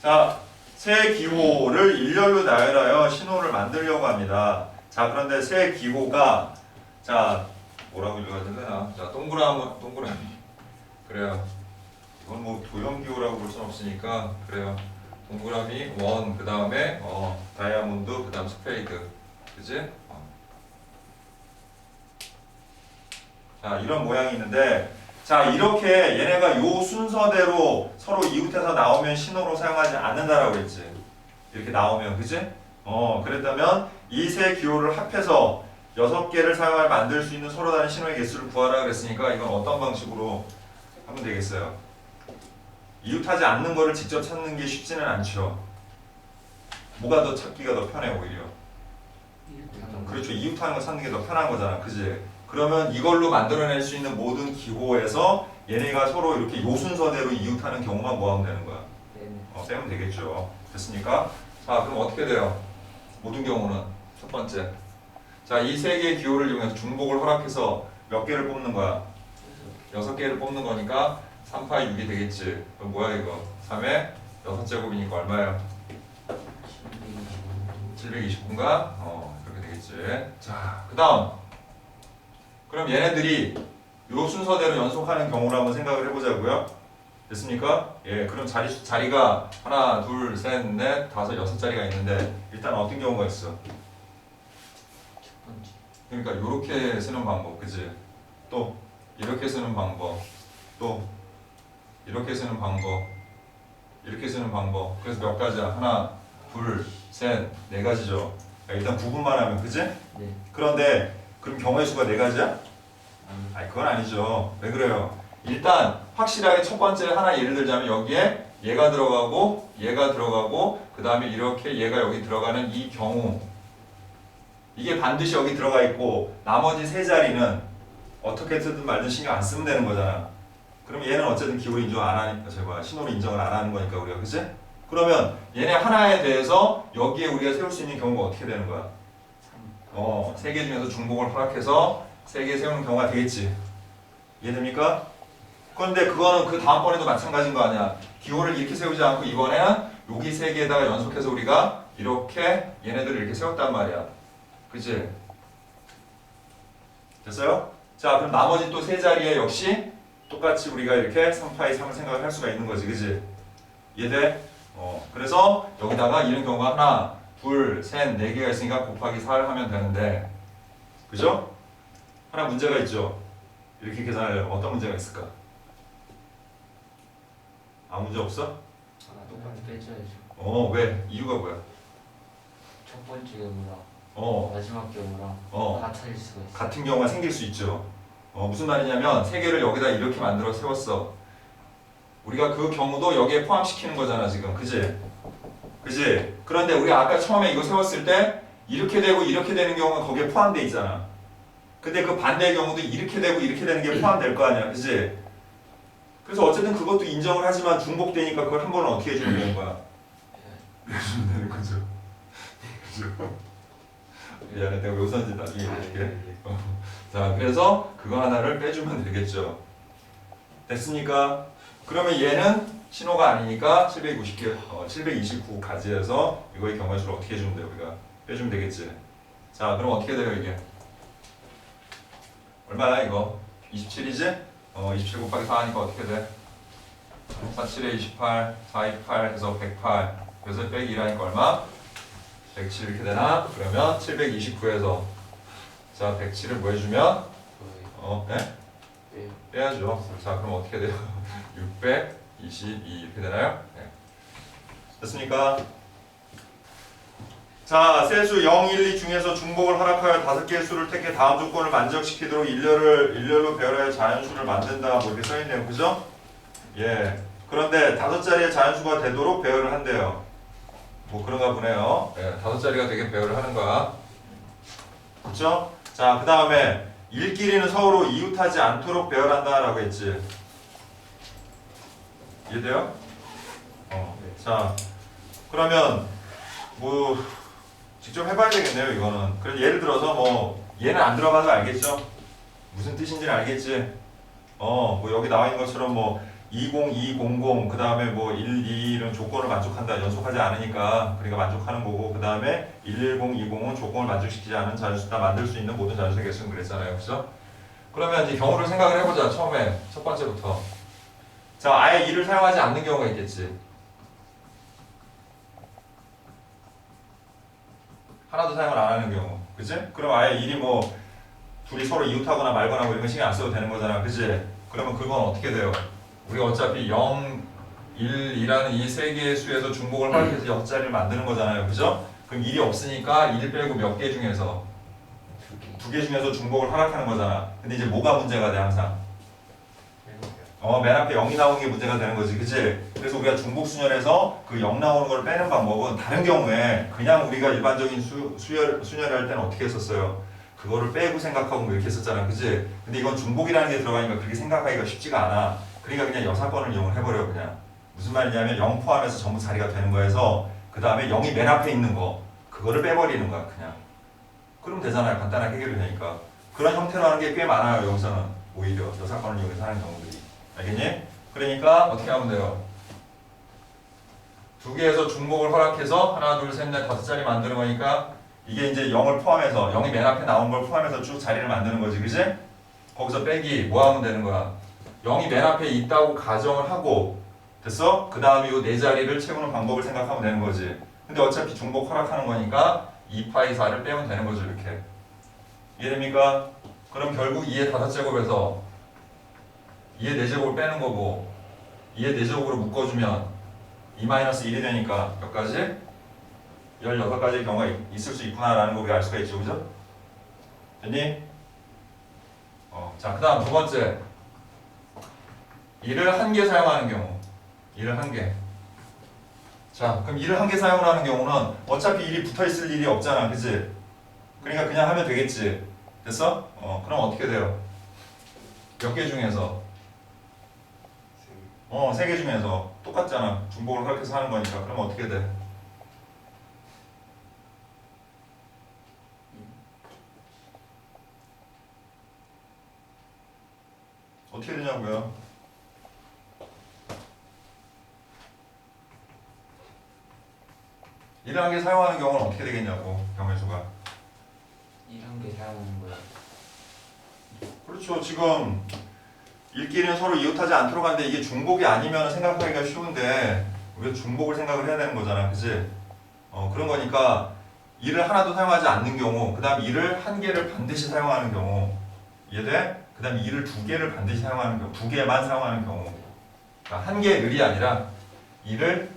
자, 새 기호를 일렬로 나열하여 신호를 만들려고 합니다. 자, 그런데 새 기호가 자, 뭐라고 읽어야 되나? 자, 동그라미. 그래요. 이건 뭐 도형 기호라고 볼 수는 없으니까 그래요. 동그라미 원, 그 다음에 다이아몬드, 그 다음 스페이드, 그지? 자, 이런 모양이 있는데, 자, 이렇게 얘네가 요 순서대로 서로 이웃해서 나오면 신호로 사용하지 않는다라고 했지. 이렇게 나오면, 그지? 그랬다면 이 세 기호를 합해서 6개를 사용하여 만들 수 있는 서로 다른 신호의 개수를 구하라 그랬으니까 이건 어떤 방식으로 하면 되겠어요? 이웃하지 않는 거를 직접 찾는 게 쉽지는 않죠. 뭐가 더 찾기가 더 편해 오히려. 그렇죠. 이웃하는 거 찾는 게 더 편한 거잖아. 그지? 그러면 이걸로 만들어낼 수 있는 모든 기호에서 얘네가 서로 이렇게 요 순서대로 이웃하는 경우만 뭐 하면 되는 거야? 빼면 되겠죠. 됐습니까? 자, 그럼 어떻게 돼요? 모든 경우는 첫 번째. 자, 이 세 개의 기호를 이용해서 중복을 허락해서 몇 개를 뽑는 거야? 6개를 뽑는 거니까 3파이 6이 되겠지. 그럼 뭐야 이거? 3의 6제곱이니까 얼마예요? 729인가? 그렇게 되겠지. 자, 그 다음. 그럼 얘네들이 요 순서대로 연속하는 경우를 한번 생각을 해보자고요. 됐습니까? 예, 그럼 자리가 하나, 둘, 셋, 넷, 다섯, 6자리가 있는데 일단 어떤 경우가 있어? 그러니까 이렇게 쓰는 방법, 그지? 또 이렇게 쓰는 방법, 또 이렇게 쓰는 방법, 이렇게 쓰는 방법. 그래서 몇 가지야? 하나, 둘, 셋, 네 가지죠. 일단 구분만 하면, 그지? 네. 그런데 그럼 경우의 수가 네 가지야? 아니, 그건 아니죠. 왜 그래요? 일단 확실하게 첫 번째 하나 예를 들자면 여기에 얘가 들어가고 얘가 들어가고 그 다음에 이렇게 얘가 여기 들어가는 이 경우, 이게 반드시 여기 들어가 있고 나머지 세 자리는 어떻게 쓰든 말든 신경 안 쓰면 되는 거잖아. 그럼 얘는 어쨌든 기호를 인정 안 하니까 신호를 인정을 안 하는 거니까 우리가, 그치? 그러면 얘네 하나에 대해서 여기에 우리가 세울 수 있는 경우가 어떻게 되는 거야? 3개 중에서 중복을 허락해서 3개 세우는 경우가 되겠지. 이해됩니까? 그런데 그거는 그 다음번에도 마찬가지인 거 아니야. 기호를 이렇게 세우지 않고 이번에는 여기 3개에다가 연속해서 우리가 이렇게 얘네들을 이렇게 세웠단 말이야. 그치? 됐어요? 자, 그럼 나머지 또 세 자리에 역시 똑같이 우리가 이렇게 3파이 3을 생각할 수가 있는 거지. 그치? 이해돼? 그래서 여기다가 이런 경우가 하나, 둘, 셋, 네 개가 있으니까 곱하기 4를 하면 되는데, 그죠? 하나 문제가 있죠? 이렇게 계산하려면 어떤 문제가 있을까? 아무 문제 없어? 똑같이 빼줘야죠. 왜? 이유가 뭐야? 첫 번째 경우랑 마지막 경우랑 같을 수가 있어요. 같은 경우가 생길 수 있죠. 무슨 말이냐면 세 개를 여기다 이렇게 만들어 세웠어. 우리가 그 경우도 여기에 포함시키는 거잖아 지금. 그지? 그지? 그런데 우리가 아까 처음에 이거 세웠을 때 이렇게 되고 이렇게 되는 경우가 거기에 포함되어 있잖아. 근데 그 반대의 경우도 이렇게 되고 이렇게 되는 게 포함될 거 아니야. 그지? 그래서 어쨌든 그것도 인정을 하지만 중복되니까 그걸 한 번은 어떻게 해주면 되는 거야? 해주면 되는 거죠. 그죠? 미안해, 내가 왜 웃었는지 나중에 얘기해줄게. 자, 그래서 그거 하나를 빼주면 되겠죠. 됐습니까? 그러면 얘는 신호가 아니니까 729 가지에서 이거의 경우의 수를 어떻게 해주면 돼요? 우리가 빼주면 되겠지. 자, 그럼 어떻게 돼요 이게? 얼마야 이거? 27이지? 27 곱하기 4 하니까 어떻게 돼? 4, 7에 28, 4, 28 해서 108. 그래서 빼기 1하니까 얼마? 107 이렇게 되나? 그러면 729에서 자 107을 뭐 해주면? 네? 빼야죠. 자 그럼 어떻게 돼요? 622 이렇게 되나요? 네. 됐습니까? 자, 세수 0, 1, 2 중에서 중복을 허락하여 5개의 수를 택해 다음 조건을 만족시키도록 일렬로 배열하여 자연수를 만든다. 뭐 이렇게 써있네요. 그죠? 예. 그런데 5자리의 자연수가 되도록 배열을 한대요. 뭐 그런가 보네요. 예, 5자리가 되게 배열을 하는 거야. 그쵸? 자, 그 다음에 일끼리는 서로 이웃하지 않도록 배열한다 라고 했지. 이해돼요? 자, 그러면 뭐 직접 해봐야 되겠네요 이거는. 그래서 예를 들어서 뭐 얘는 안 들어가도 알겠죠? 무슨 뜻인지는 알겠지? 뭐 여기 나와 있는 것처럼 뭐 20200 그 다음에 뭐 1, 2 이런 조건을 만족한다. 연속하지 않으니까 그러니까 만족하는 거고 그 다음에 11020은 조건을 만족시키지 않은 자연수다 만들 수 있는 모든 자연수의 개수는 그랬잖아요. 그죠? 그러면 이제 경우를 생각을 해보자. 처음에 첫 번째부터. 자, 아예 2를 사용하지 않는 경우가 있겠지. 하나도 사용을 안 하는 경우. 그치? 그럼 아예 1이 뭐 둘이 서로 이웃하거나 말거나 뭐 이런 거 신경 안 써도 되는 거잖아. 그치? 그러면 그건 어떻게 돼요? 우리가 어차피 0, 1, 2라는 이 세 개의 수에서 중복을 활용해서 역자리를 만드는 거잖아요. 그죠? 그럼 1이 없으니까 1 빼고 몇 개 중에서? 두 개 중에서 중복을 허락하는 거잖아. 근데 이제 뭐가 문제가 돼 항상? 맨 앞에 0이 나오는 게 문제가 되는 거지. 그치? 그래서 우리가 중복순열에서 그 0 나오는 걸 빼는 방법은 다른 경우에 그냥 우리가 일반적인 순열을 할 때는 어떻게 했었어요? 그거를 빼고 생각하고 뭐 이렇게 했었잖아. 그치? 근데 이건 중복이라는 게 들어가니까 그렇게 생각하기가 쉽지가 않아. 그러니까 그냥 여사건을 이용을 해버려 그냥. 무슨 말이냐면 0 포함해서 전부 자리가 되는 거에서 그 다음에 0이 맨 앞에 있는 거 그거를 빼버리는 거야 그냥. 그럼 되잖아요. 간단하게 해결이 되니까. 그런 형태로 하는 게 꽤 많아요. 여기서는 오히려 여사건을 이용해서 하는 경우들이. 알겠니? 그러니까 어떻게 하면 돼요? 두 개에서 중복을 허락해서 하나, 둘, 셋, 넷, 5자리 만드는 거니까 이게 이제 0을 포함해서 0이 맨 앞에 나온 걸 포함해서 쭉 자리를 만드는 거지. 그지? 거기서 빼기 뭐 하면 되는 거야? 0이 맨 앞에 있다고 가정을 하고 됐어? 그 다음에 이 네 자리를 채우는 방법을 생각하면 되는 거지. 근데 어차피 중복 허락하는 거니까 2파이 4를 빼면 되는 거죠. 이렇게. 이해됩니까? 그럼 결국 2의 5제곱에서 2의 4제곱을 빼는 거고 2의 4제곱으로 묶어주면 2-1이 되니까 몇 가지? 16가지의 경우가 있을 수 있구나라는 거 우리가 알 수가 있죠. 그죠? 됐니? 자, 그 다음 두 번째 1을 1개 사용하는 경우 1을 1개. 자, 그럼 1을 1개 사용을 하는 경우는 어차피 1이 붙어있을 일이 없잖아. 그치? 그러니까 그냥 하면 되겠지. 됐어? 그럼 어떻게 돼요? 몇 개 중에서? 3개 중에서 똑같잖아. 중복을 허락해서 하는 거니까. 그럼 어떻게 돼? 어떻게 되냐고요? 일을 1개 사용하는 경우는 어떻게 되겠냐고. 경우의 수가. 1개 사용하는 거야. 그렇죠. 지금 일끼리는 서로 이웃하지 않도록 하는데 이게 중복이 아니면 생각하기가 쉬운데 우리가 중복을 생각을 해야 되는 거잖아. 그치? 그런 거니까 1을 하나도 사용하지 않는 경우 그 다음 1을 1개를 반드시 사용하는 경우 이해돼? 그 다음 2를 2개를 반드시 사용하는 경우 2개만 사용하는 경우 그러니까 1개의 을이 아니라 2를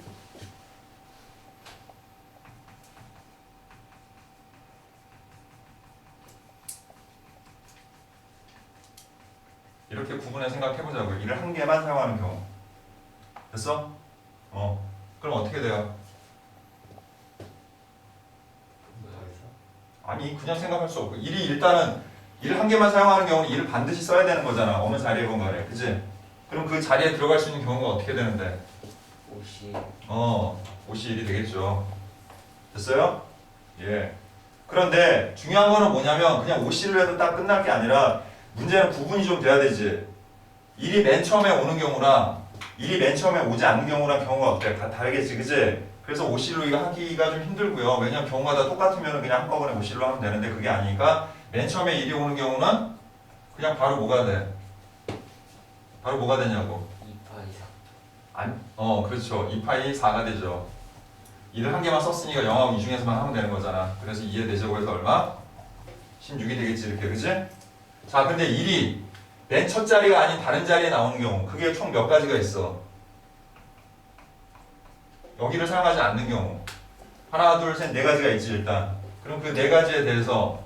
이렇게 구분해 생각해보자고요. 1을 1개만 사용하는 경우 됐어? 그럼 어떻게 돼요? 아니 그냥 생각할 수 없고 1이 일단은 1을 1개만 사용하는 경우는 2를 반드시 써야 되는 거잖아. 어느 자리에건 간에. 그치? 그럼 그 자리에 들어갈 수 있는 경우가 어떻게 되는데? 옷이 5시 1이 되겠죠. 됐어요? 예. 그런데 중요한 거는 뭐냐면 그냥 5시를 해도 딱 끝날 게 아니라 문제는 구분이 좀 돼야 되지. 1이 맨 처음에 오는 경우랑 1이 맨 처음에 오지 않는 경우랑 경우가 어때? 다르겠지. 그치? 그래서 5시로 이거 하기가 좀 힘들고요. 왜냐면 경우가 다 똑같으면 그냥 한꺼번에 5시로 하면 되는데 그게 아니니까 맨 처음에 1이 오는 경우는 그냥 바로 뭐가 돼? 바로 뭐가 되냐고. 2파 2사. 그렇죠. 2파이 4가 되죠. 1을 1개만 썼으니까 0하고 2 중에서만 하면 되는 거잖아. 그래서 2의 4제곱에서 얼마? 16이 되겠지. 이렇게. 그치? 자, 근데 1이 맨 첫 자리가 아닌 다른 자리에 나오는 경우 그게 총 몇 가지가 있어? 여기를 사용하지 않는 경우 하나, 둘, 셋, 네 가지가 있지 일단. 그럼 그 네 가지에 대해서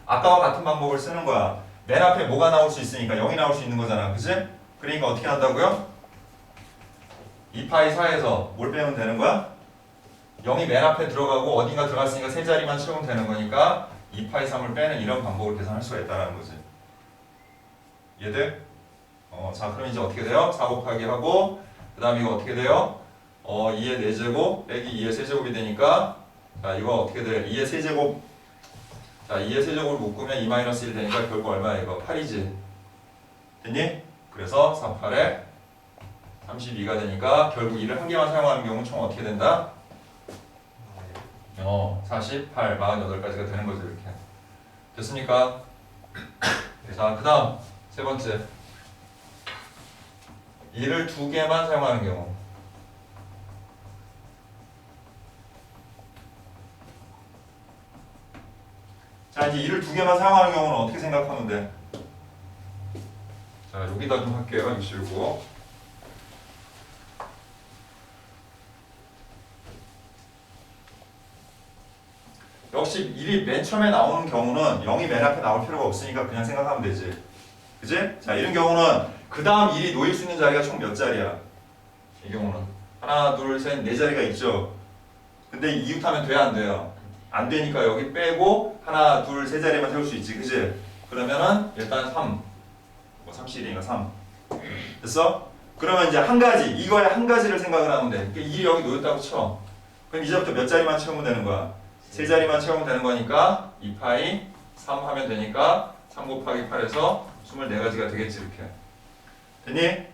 아까와 같은 방법을 쓰는 거야. 맨 앞에 뭐가 나올 수 있으니까 0이 나올 수 있는 거잖아. 그치? 그러니까 어떻게 한다고요? 2파이 4에서 뭘 빼면 되는 거야? 0이 맨 앞에 들어가고 어딘가 들어갔으니까 세 자리만 채우면 되는 거니까 2파이 3을 빼는 이런 방법을 계산할 수가 있다는 거지. 이해돼? 자 그럼 이제 어떻게 돼요? 4 곱하기 하고 그 다음 이거 어떻게 돼요? 2의 4제곱 빼기 2의 세제곱이 되니까 자 이거 어떻게 돼? 2의 세제곱 자 2의 세제곱을 묶으면 2-1 되니까 결국 얼마야 이거? 8이지 됐니? 그래서 3, 8에 32가 되니까 결국 1을 한 개만 사용하는 경우는 총 어떻게 된다? 48, 48까지가 되는 거죠. 이렇게 됐습니까? 자, 그 다음 세 번째 1을 두 개만 사용하는 경우. 자, 이제 1을 두 개만 사용하는 경우는 어떻게 생각하면 돼? 자, 여기다 좀 할게요. 67. 역시 1이 맨 처음에 나오는 경우는 0이 맨 앞에 나올 필요가 없으니까 그냥 생각하면 되지. 그지? 자, 이런 경우는 그 다음 1이 놓일 수 있는 자리가 총 몇 자리야? 이 경우는 하나, 둘, 셋, 네 자리가 있죠. 근데 이웃하면 돼요, 안 돼요? 안 되니까 여기 빼고 하나, 둘, 세 자리만 세울 수 있지. 그지? 그러면은 일단 3. 뭐 31이니까 3. 됐어? 그러면 이제 한 가지, 이거에 한 가지를 생각을 하면 돼. 1이 여기 놓였다고 쳐. 그럼 이제부터 몇 자리만 채우면 되는 거야? 세 자리만 채우면 되는 거니까 2파이 3 하면 되니까 3 곱하기 8에서 24가지가 되겠지. 이렇게 됐니?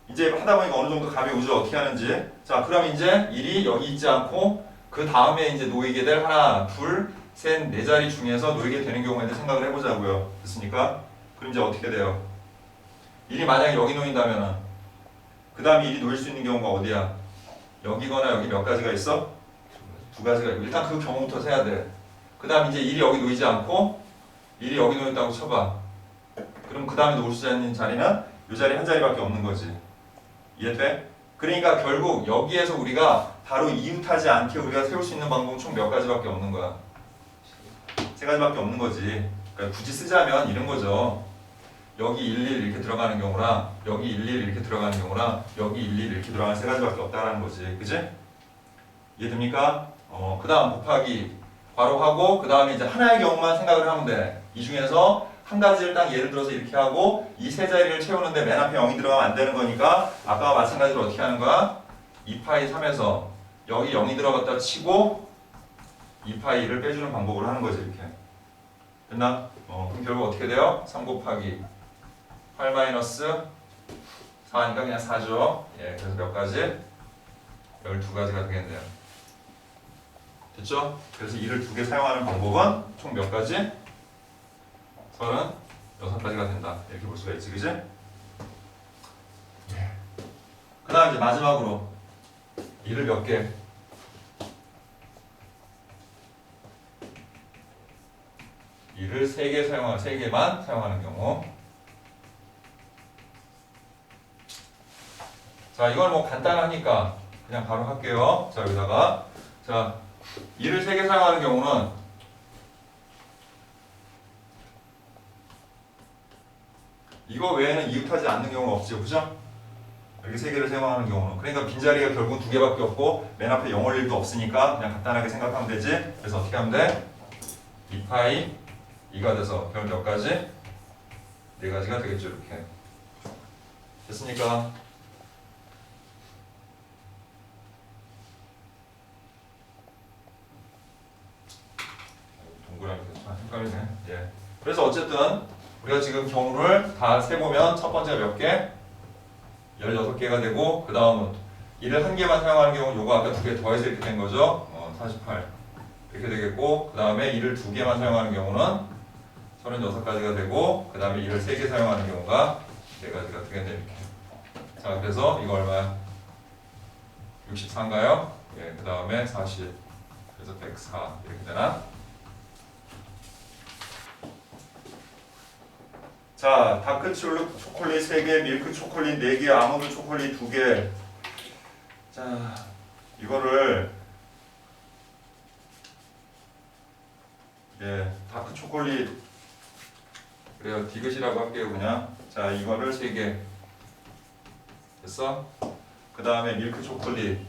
이제 하다 보니까 어느 정도 감이 오죠. 어떻게 하는지. 자, 그럼 이제 1이 여기 있지 않고 그 다음에 이제 놓이게 될 하나, 둘, 셋, 네 자리 중에서 놓이게 되는 경우에 대해 생각을 해보자고요. 됐습니까? 그럼 이제 어떻게 돼요? 1이 만약에 여기 놓인다면은 그 다음에 1이 놓일 수 있는 경우가 어디야? 여기거나 여기 몇 가지가 있어? 두 가지가 있고 일단 그 경우부터 세야 돼. 그 다음 이제 1이 여기 놓이지 않고 1이 여기 놓였다고 쳐봐. 그럼 그 다음에 놓을 수 있는 자리는 이 자리 한 자리밖에 없는 거지. 이해돼? 그러니까 결국 여기에서 우리가 바로 이웃하지 않게 우리가 세울 수 있는 방법은 총 몇 가지밖에 없는 거야. 세 가지밖에 없는 거지. 그러니까 굳이 쓰자면 이런 거죠. 여기 11 이렇게 들어가는 경우랑 여기 11 이렇게 들어가는 경우랑 여기 11 이렇게 들어가는 세 가지밖에 없다라는 거지. 그지? 이해됩니까? 그 다음 곱하기 바로 하고 그 다음에 이제 하나의 경우만 생각을 하면 돼. 이 중에서 한 가지를 딱 예를 들어서 이렇게 하고 이 세 자리를 채우는데 맨 앞에 0이 들어가면 안 되는 거니까 아까와 마찬가지로 어떻게 하는 거야? 2파이 3에서 여기 0이 들어갔다 치고 2파이 1을 빼주는 방법으로 하는 거지. 이렇게 됐나? 그럼 결국 어떻게 돼요? 3 곱하기 8 마이너스 4니까 그냥 4죠. 예, 그래서 몇 가지? 12가지가 되겠네요. 됐죠? 그래서 1을 두 개 사용하는 방법은 총 몇 가지? 36가지가 된다. 이렇게 볼 수가 있지, 그지? 그 다음 이제 마지막으로 1을 몇 개? 1을 3개만 사용하는 경우. 자, 이걸 뭐 간단하니까 그냥 바로 할게요. 자, 여기다가 자, 1을 3개 사용하는 경우는 이거 외에는 이웃하지 않는 경우가 없죠. 그죠? 여기 3개를 사용하는 경우는 그러니까 빈자리가 결국 2개밖에 없고 맨 앞에 0 올 일도 없으니까 그냥 간단하게 생각하면 되지. 그래서 어떻게 하면 돼? 2파이 2가 돼서 별 몇 가지? 4가지가 되겠죠. 이렇게 됐습니까? 동그라미 헷갈리네. 예. 그래서 어쨌든 우리가 지금 경우를 다 세보면 첫 번째가 몇 개? 16개가 되고 그 다음은 1을 한 개만 사용하는 경우는 요거 아까 2개 더해서 이렇게 된 거죠. 48 이렇게 되겠고 그 다음에 1을 2개만 사용하는 경우는 36가지가 되고 그 다음에 1을 3개 사용하는 경우가 4가지가 되겠네. 이렇게. 자, 그래서 이거 얼마야? 64인가요? 예, 그 다음에 40 그래서 104 이렇게 되나? 자, 다크 초콜릿 3개, 밀크 초콜릿 4개, 아몬드 초콜릿 2개. 자, 이거를 예, 다크 초콜릿 그래요. 디귿이라고 할게요, 그냥. 자, 이거를 3개. 됐어? 그 다음에 밀크 초콜릿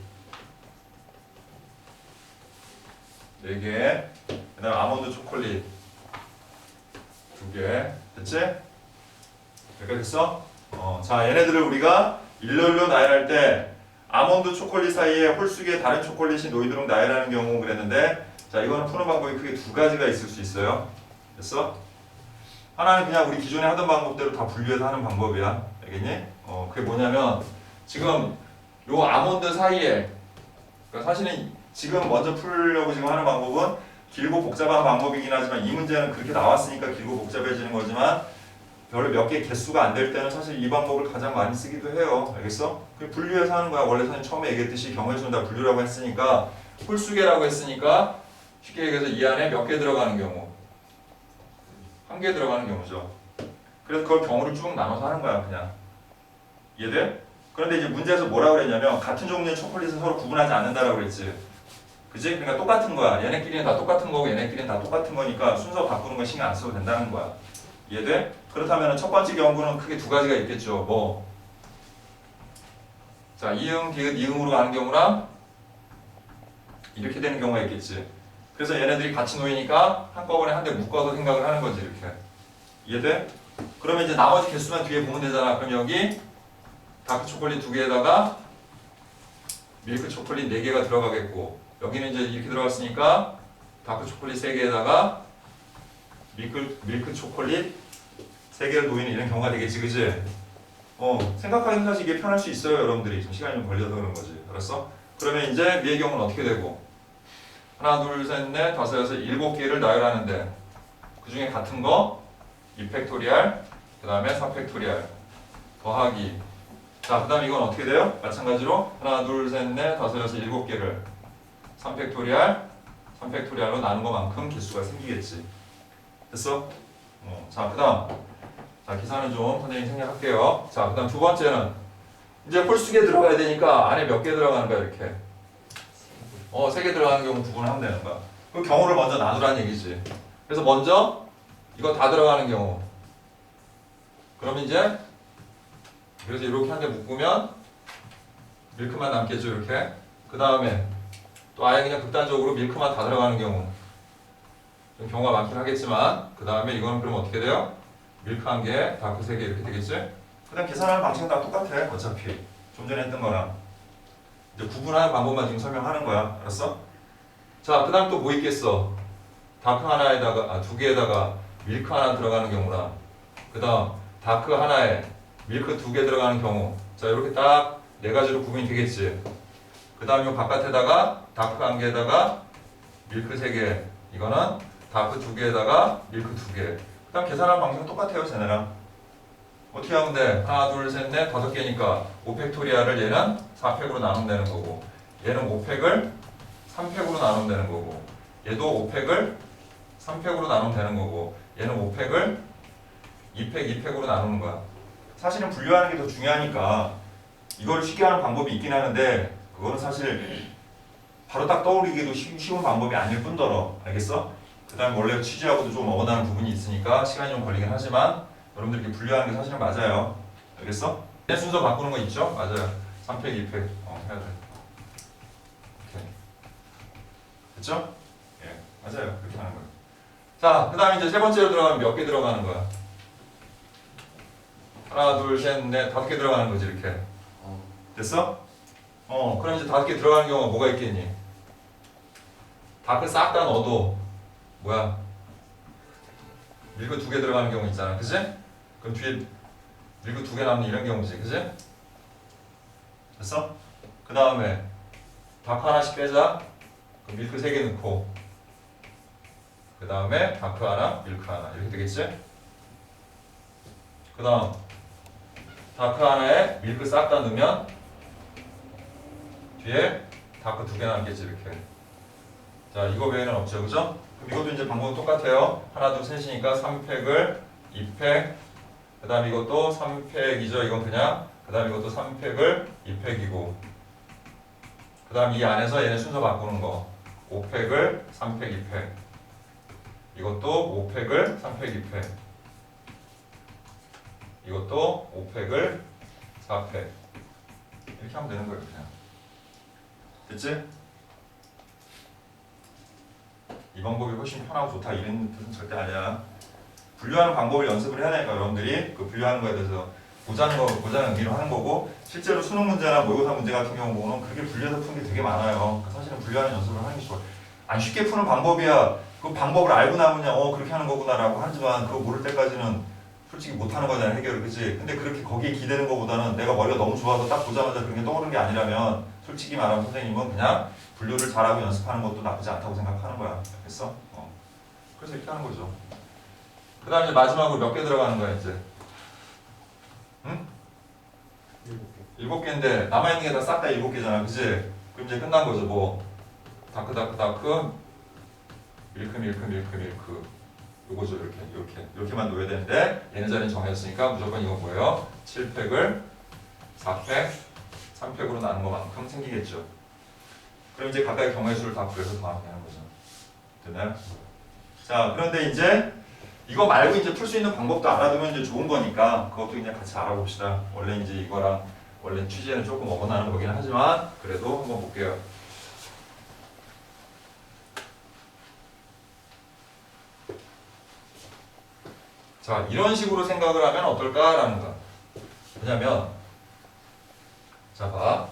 4개. 그 다음에 아몬드 초콜릿 2개. 됐지? 여기까지 됐어? 자, 얘네들을 우리가 일렬로 나열할 때 아몬드 초콜릿 사이에 홀수기에 다른 초콜릿이 놓이도록 나열하는 경우 그랬는데 자, 이거는 푸는 방법이 크게 2가지가 있을 수 있어요. 됐어? 하나는 그냥 우리 기존에 하던 방법대로 다 분류해서 하는 방법이야. 알겠니? 그게 뭐냐면 지금 요 아몬드 사이에 그러니까 사실은 지금 먼저 풀려고 지금 하는 방법은 길고 복잡한 방법이긴 하지만 이 문제는 그렇게 나왔으니까 길고 복잡해지는 거지만 별로 몇 개 개수가 안 될 때는 사실 이 방법을 가장 많이 쓰기도 해요. 알겠어? 그 분류해서 하는 거야. 원래 선생님 처음에 얘기했듯이 경우의 수는 다 분류라고 했으니까 홀수계라고 했으니까 쉽게 얘기해서 이 안에 몇 개 들어가는 경우 한 개 들어가는 경우죠. 그래서 그걸 경우를 쭉 나눠서 하는 거야 그냥. 이해돼? 그런데 이제 문제에서 뭐라고 그랬냐면 같은 종류의 초콜릿은 서로 구분하지 않는다라고 그랬지. 그지? 그러니까 똑같은 거야. 얘네끼리는 다 똑같은 거고 얘네끼리는 다 똑같은 거니까 순서 바꾸는 거 신경 안 써도 된다는 거야. 이해돼? 그렇다면 첫 번째 경우는 크게 두 가지가 있겠죠. 뭐? 자, 이응, 디귿, 이응으로 가는 경우랑 이렇게 되는 경우가 있겠지. 그래서 얘네들이 같이 놓이니까 한꺼번에 한 대 묶어서 생각을 하는 거지 이렇게. 이해돼? 그러면 이제 나머지 개수만 뒤에 보면 되잖아. 그럼 여기 다크 초콜릿 2개에다가 밀크 초콜릿 4개가 들어가겠고 여기는 이제 이렇게 들어갔으니까 다크 초콜릿 3개에다가 밀크 초콜릿 3개를 놓이는 이런 경우가 되겠지, 그지? 생각하기는 사실 이게 편할 수 있어요, 여러분들이. 좀 시간이 좀 걸려서 그런 거지. 알았어? 그러면 이제 위의 경우는 어떻게 되고? 하나, 둘, 셋, 넷, 다섯, 여섯, 7개를 나열하는데 그 중에 같은 거 2팩토리알, 그 다음에 4팩토리알 더하기. 자, 그 다음 이건 어떻게 돼요? 마찬가지로 하나, 둘, 셋, 넷, 다섯, 여섯, 7개를 3팩토리알, 3팩토리알로 나눈 것만큼 개수가 생기겠지. 됐어? 자, 그 다음. 자, 계산은 좀 선생님이 생략할게요. 자, 그 다음 두 번째는 이제 홀수계 들어가야 되니까 안에 몇 개 들어가는 거야, 이렇게. 3개 들어가는 경우 구분을 하면 되는 거야. 그 경우를 먼저 나누라는 얘기지. 그래서 먼저 이거 다 들어가는 경우. 그럼 이제 그래서 이렇게 한 대 묶으면 밀크만 남겠죠, 이렇게. 그 다음에 또 아예 그냥 극단적으로 밀크만 다 들어가는 경우. 좀 경우가 많긴 하겠지만 그 다음에 이거는 그럼 어떻게 돼요? 밀크 1개, 다크 3개 이렇게 되겠지? 그 다음 계산하는 방식은 다 똑같아 어차피 좀 전에 했던 거랑 이제 구분하는 방법만 지금 설명하는 거야. 알았어? 자, 그 다음 또 뭐 있겠어? 다크 하나에다가 2개에다가 밀크 하나 들어가는 경우랑 그 다음 다크 하나에 밀크 2개 들어가는 경우. 자, 이렇게 딱 4가지로 구분이 되겠지. 그 다음 이 바깥에다가 다크 1개에다가 밀크 3개. 이거는 다크 2개에다가 밀크 2개. 그 다음 계산하는 방식은 똑같아요, 쟤네랑. 어떻게 하면 돼? 하나, 둘, 셋, 넷, 5개니까 5팩토리아를 얘는 4팩으로 나누면 되는 거고 얘는 5팩을 3팩으로 나누면 되는 거고 얘도 5팩을 3팩으로 나누면 되는 거고 얘는 5팩을 2팩, 2팩으로 나누는 거야. 사실은 분류하는 게 더 중요하니까 이걸 쉽게 하는 방법이 있긴 하는데 그거는 사실 바로 딱 떠올리기도 쉬운 방법이 아닐 뿐더러. 알겠어? 그 다음에 원래 취지하고도 좀 어긋나는 부분이 있으니까 시간이 좀 걸리긴 하지만 여러분들 이렇게 분류하는 게 사실은 맞아요. 알겠어? 내 순서 바꾸는 거 있죠? 맞아요. 3팩, 2팩 해야 돼. 오케이. 됐죠? 예, 맞아요. 그렇게 하는 거예요. 자, 그 다음에 이제 세 번째로 들어가면 몇 개 들어가는 거야? 하나, 둘, 셋, 넷, 5개 들어가는 거지 이렇게. 됐어? 그럼 이제 5개 들어가는 경우가 뭐가 있겠니? 다크 싹 다 넣어도 뭐야? 밀크 2개 들어가는 경우 있잖아, 그지? 그럼 뒤에 밀크 2개 남는 이런 경우지, 그지? 됐어? 그 다음에 다크 하나씩 빼자. 그럼 밀크 3개 넣고 그 다음에 다크 하나, 밀크 하나 이렇게 되겠지? 그 다음 다크 하나에 밀크 싹 다 넣으면 뒤에 다크 2개 남겠지 이렇게. 자, 이거 외에는 없죠, 그죠? 그럼 이것도 이제 방법은 똑같아요. 하나, 둘, 셋이니까 3팩을 2팩, 그 다음 이것도 3팩이죠. 이건 그냥. 그 다음 이것도 3팩을 2팩이고, 그 다음 이 안에서 얘네 순서 바꾸는 거. 5팩을 3팩, 2팩. 이것도 5팩을 3팩, 2팩. 이것도 5팩을 4팩. 이렇게 하면 되는 거예요, 그냥. 됐지? 이 방법이 훨씬 편하고 좋다 이런 뜻은 절대 아니야. 분류하는 방법을 연습을 해야 되니까 여러분들이 그 분류하는 거에 대해서 보자는 의미로 하는 거고 실제로 수능 문제나 모의고사 문제 같은 경우는 그렇게 분류해서 푸는 게 되게 많아요. 그러니까 사실은 분류하는 연습을 하는 게 좋아요. 아니 쉽게 푸는 방법이야. 그 방법을 알고 나면야 그렇게 하는 거구나라고 하지만 그거 모를 때까지는 솔직히 못하는 거잖아 해결을. 그치? 근데 그렇게 거기에 기대는 것보다는 내가 머리가 너무 좋아서 딱 보자마자 그런 게 떠오르는 게 아니라면 솔직히 말하면 선생님은 그냥 분류를 잘하고 연습하는 것도 나쁘지 않다고 생각하는 거야. 됐어? 그래서 이렇게 하는 거죠. 그 다음에 마지막으로 몇 개 들어가는 거야 이제? 응? 7개인데 남아있는 게 다 싹 다 7개잖아. 그치? 그럼 이제 끝난 거죠. 뭐 다크 밀크 요거죠. 이렇게만 놓아야 되는데 얘네 자리는 정해졌으니까 무조건 이건 뭐예요? 7팩을 4팩 3팩으로 나눈 것만큼 생기겠죠. 그럼 이제 각각의 경우의 수를 다 구해서 더하면 되는 거죠. 됐나요? 자, 그런데 이제 이거 말고 이제 풀 수 있는 방법도 알아두면 이제 좋은 거니까 그것도 그냥 같이 알아봅시다. 원래 이제 이거랑 원래 취지에는 조금 어긋나는 거긴 하지만 그래도 한번 볼게요. 자, 이런 식으로 생각을 하면 어떨까라는 거야. 왜냐면 자, 봐.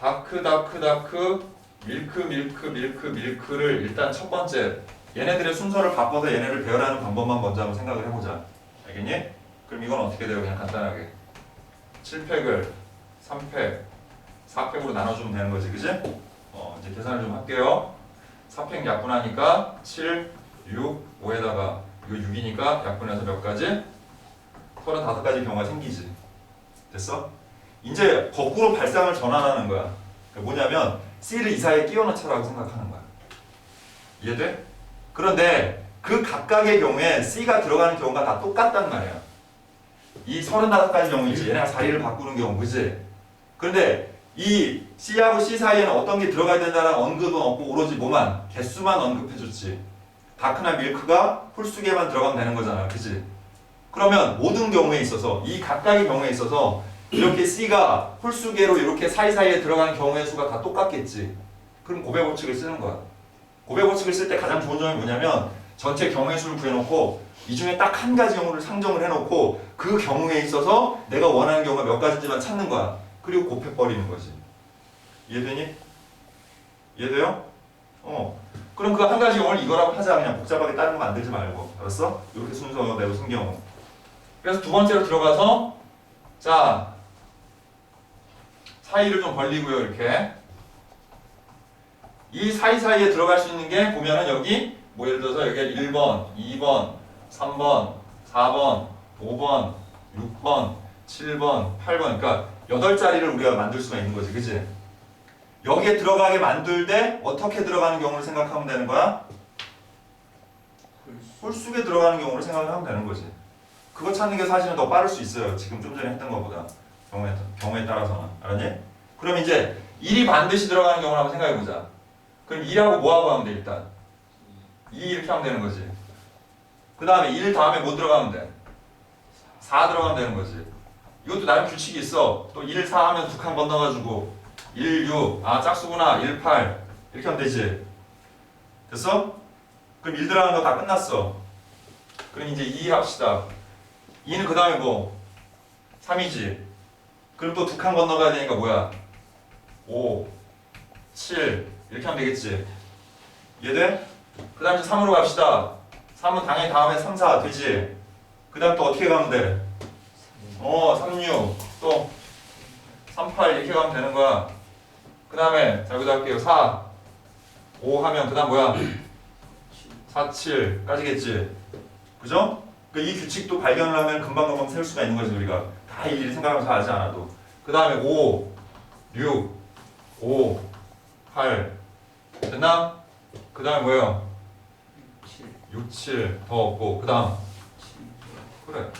다크 밀크를 일단 첫 번째 얘네들의 순서를 바꿔서 얘네를 배열하는 방법만 먼저 한번 생각을 해보자. 알겠니? 그럼 이건 어떻게 돼요? 그냥 간단하게 7팩을 3팩 4팩으로 나눠주면 되는 거지. 그지? 이제 계산을 좀 할게요. 4팩 약분하니까 7, 6, 5에다가 이거 6이니까 약분해서 몇 가지? 35가지 경우가 생기지. 됐어? 이제 거꾸로 발상을 전환하는 거야. 뭐냐면 C를 이 사이에 끼워 넣자라고 생각하는 거야. 이해돼? 그런데 그 각각의 경우에 C가 들어가는 경우가 다 똑같단 말이야. 이 35가지 경우이지. 얘네가 자리를 바꾸는 경우, 그지? 그런데 이 C하고 C 사이에는 어떤 게 들어가야 된다는 언급은 없고 오로지 뭐만? 개수만 언급해줬지. 다크나 밀크가 홀수계만 들어가면 되는 거잖아. 그지? 그러면 모든 경우에 있어서 이 각각의 경우에 있어서 이렇게 C가 홀수계로 이렇게 사이사이에 들어가는 경우의 수가 다 똑같겠지. 그럼 곱의 법칙을 쓰는 거야. 곱의 법칙을 쓸 때 가장 좋은 점이 뭐냐면 전체 경우의 수를 구해놓고 이 중에 딱 한 가지 경우를 상정을 해놓고 그 경우에 있어서 내가 원하는 경우가 몇 가지인지만 찾는 거야. 그리고 곱해버리는 거지. 이해되니? 이해돼요? 그럼 그 한 가지 경우를 이거라고 하자. 그냥 복잡하게 다른 거 만들지 말고. 알았어? 이렇게 순서대로 숨겨. 그래서 두 번째로 들어가서 자 사이를 좀 벌리고요. 이렇게 이 사이사이에 들어갈 수 있는 게 보면은 여기 뭐 예를 들어서 여기 1번, 2번, 3번, 4번, 5번, 6번, 7번, 8번 그러니까 8자리를 우리가 만들 수가 있는 거지. 그치? 여기에 들어가게 만들 때 어떻게 들어가는 경우를 생각하면 되는 거야? 홀수에 들어가는 경우를 생각하면 되는 거지. 그거 찾는 게 사실은 더 빠를 수 있어요. 지금 좀 전에 했던 것보다. 경우에 따라서는. 알았니? 그럼 이제 1이 반드시 들어가는 경우를 한번 생각해보자. 그럼 2하고 뭐하고 하면 돼 일단? 2 이렇게 하면 되는 거지. 그 다음에 1 다음에 뭐 들어가면 돼? 4 들어가면 되는 거지. 이것도 나름 규칙이 있어. 또 1, 4 하면 두 칸 건너가지고 1, 6, 아 짝수구나 1, 8 이렇게 하면 되지. 됐어? 그럼 1 들어가는 거 다 끝났어. 그럼 이제 2 합시다. 2는 그 다음에 뭐? 3이지. 그럼 또 두 칸 건너가야 되니까 뭐야? 5, 7 이렇게 하면 되겠지. 이해돼? 그 다음 이제 3으로 갑시다. 3은 당연히 다음에 3, 4 되지. 그 다음 또 어떻게 가면 돼? 3, 6 또 3, 8 이렇게 가면 되는 거야. 그 다음에 자 여기다 할게요. 4, 5 하면 그 다음 뭐야? 4, 7까지겠지. 그죠? 그러니까 이 규칙도 발견을 하면 금방금방 세울 수가 있는 거지. 우리가 다 일일이 생각하면서 하지 않아도. 그 다음에 5, 6, 5, 8 됐나? 그 다음에 뭐예요? 6, 7 더 없고 그 다음 그래.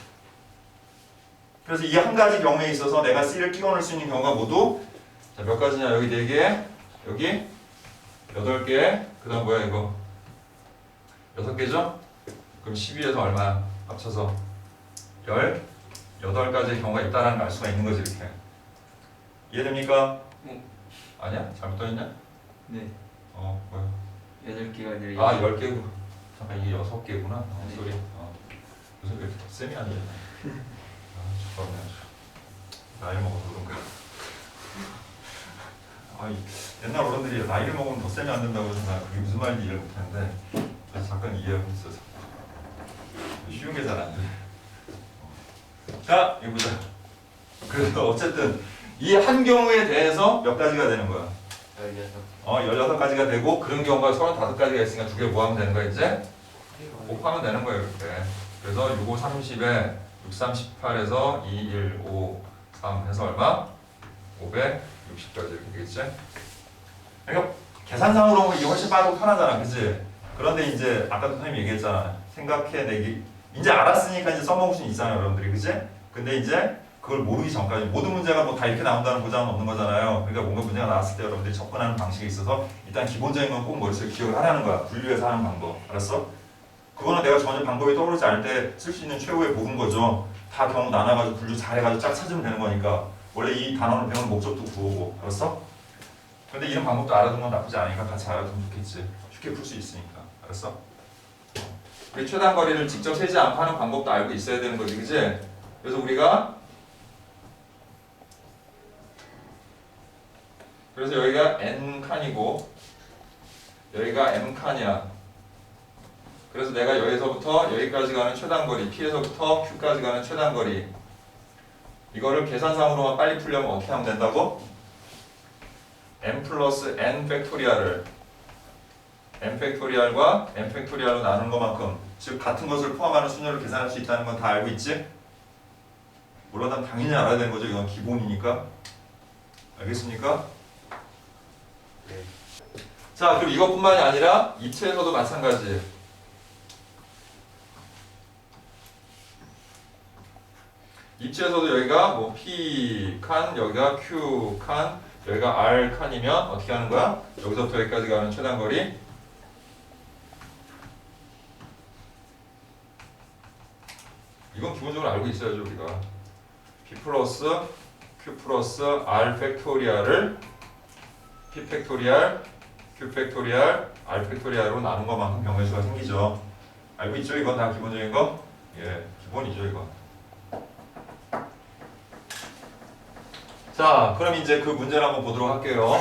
그래서 이 한 가지 경우에 있어서 내가 C를 끼워 넣을 수 있는 경우가 모두 자, 몇 가지냐? 여기 4개 여기 8개 그 다음 뭐야 이거 6개죠? 그럼 12에서 얼마야? 합쳐서 18가지의 경우가 있다는 걸 알 수가 있는 거지. 이렇게 이해됩니까? 네. 아니야? 잘못 떠있냐? 네. 뭐야? 8개가 아니라 아 10개고 잠깐 이게 6개구나. 네. 소리. 무슨 왜 이렇게 쌤이 아니야? 죽었네 아주. 나이 먹어서 그런가? 옛날 어른들이 나이를 먹으면 더 쌤이 안 된다고 그러잖아. 그게 무슨 말인지 이해를 못하는데 그래서 잠깐 이해하고 있어서 쉬운 게 잘 안 돼. 자, 이거 보자. 그래서 어쨌든 이 한 경우에 대해서 몇 가지가 되는 거야? 16가지가 되고 그런 경우가 35가지가 있으니까 두 개 모으면 되는 거야 이제? 곱하면 되는 거예요 이렇게. 그래서 6, 5, 30에 6, 3, 18에서 2, 1, 5, 3 해서 얼마? 560까지 이렇게 되겠지? 그러니까 계산상으로 보면 이게 훨씬 빠르고 편하잖아 그치? 그런데 이제 아까도 선생님이 얘기했잖아 생각해내기 이제 알았으니까 이제 써먹을 수는 있잖아요 여러분들이 그치? 근데 이제 그걸 모르기 전까지 모든 문제가 뭐 다 이렇게 나온다는 보장은 없는 거잖아요. 그러니까 뭔가 문제가 나왔을 때 여러분들이 접근하는 방식에 있어서 일단 기본적인 건 꼭 머릿속에 기억을 하라는 거야. 분류해서 하는 방법. 알았어? 그거는 내가 전혀 방법이 떠오르지 않을 때 쓸 수 있는 최후의 복인 거죠. 다 경우 나눠가지고 분류 잘해가지고 쫙 찾으면 되는 거니까. 원래 이 단어를 배우는 목적도 구호고. 알았어? 근데 이런 방법도 알아두는 건 나쁘지 않으니까 같이 알아두면 좋겠지. 쉽게 풀 수 있으니까. 알았어? 우리 최단 거리를 직접 세지 않고 하는 방법도 알고 있어야 되는 거지. 그치? 그래서 우리가 그래서 여기가 n칸이고 여기가 m칸이야. 그래서 내가 여기서부터 여기까지 가는 최단거리 P에서부터 Q까지 가는 최단거리 이거를 계산상으로만 빨리 풀려면 어떻게 하면 된다고? m 플러스 n 팩토리얼을 n 팩토리얼과 n 팩토리얼로 나누는 것만큼 즉 같은 것을 포함하는 수녀를 계산할 수 있다는 건 다 알고 있지? 물론 난 당연히 알아야 되는 거죠. 이건 기본이니까. 알겠습니까? 자, 그럼 이것뿐만이 아니라 입체에서도 마찬가지. 입체에서도 여기가 뭐 P 칸, 여기가 Q 칸, 여기가 R 칸이면 어떻게 하는 거야? 여기서부터 여기까지 가는 최단거리. 이건 기본적으로 알고 있어야죠, 우리가. P 플러스 Q 플러스 R 팩토리얼을 P 팩토리얼 Q 팩토리얼, R 팩토리얼로 나눈 것만큼 병의 수가 생기죠. 알고 있죠? 이건 다 기본적인 거? 예, 기본이죠, 이거. 자, 그럼 이제 그 문제를 한번 보도록 할게요.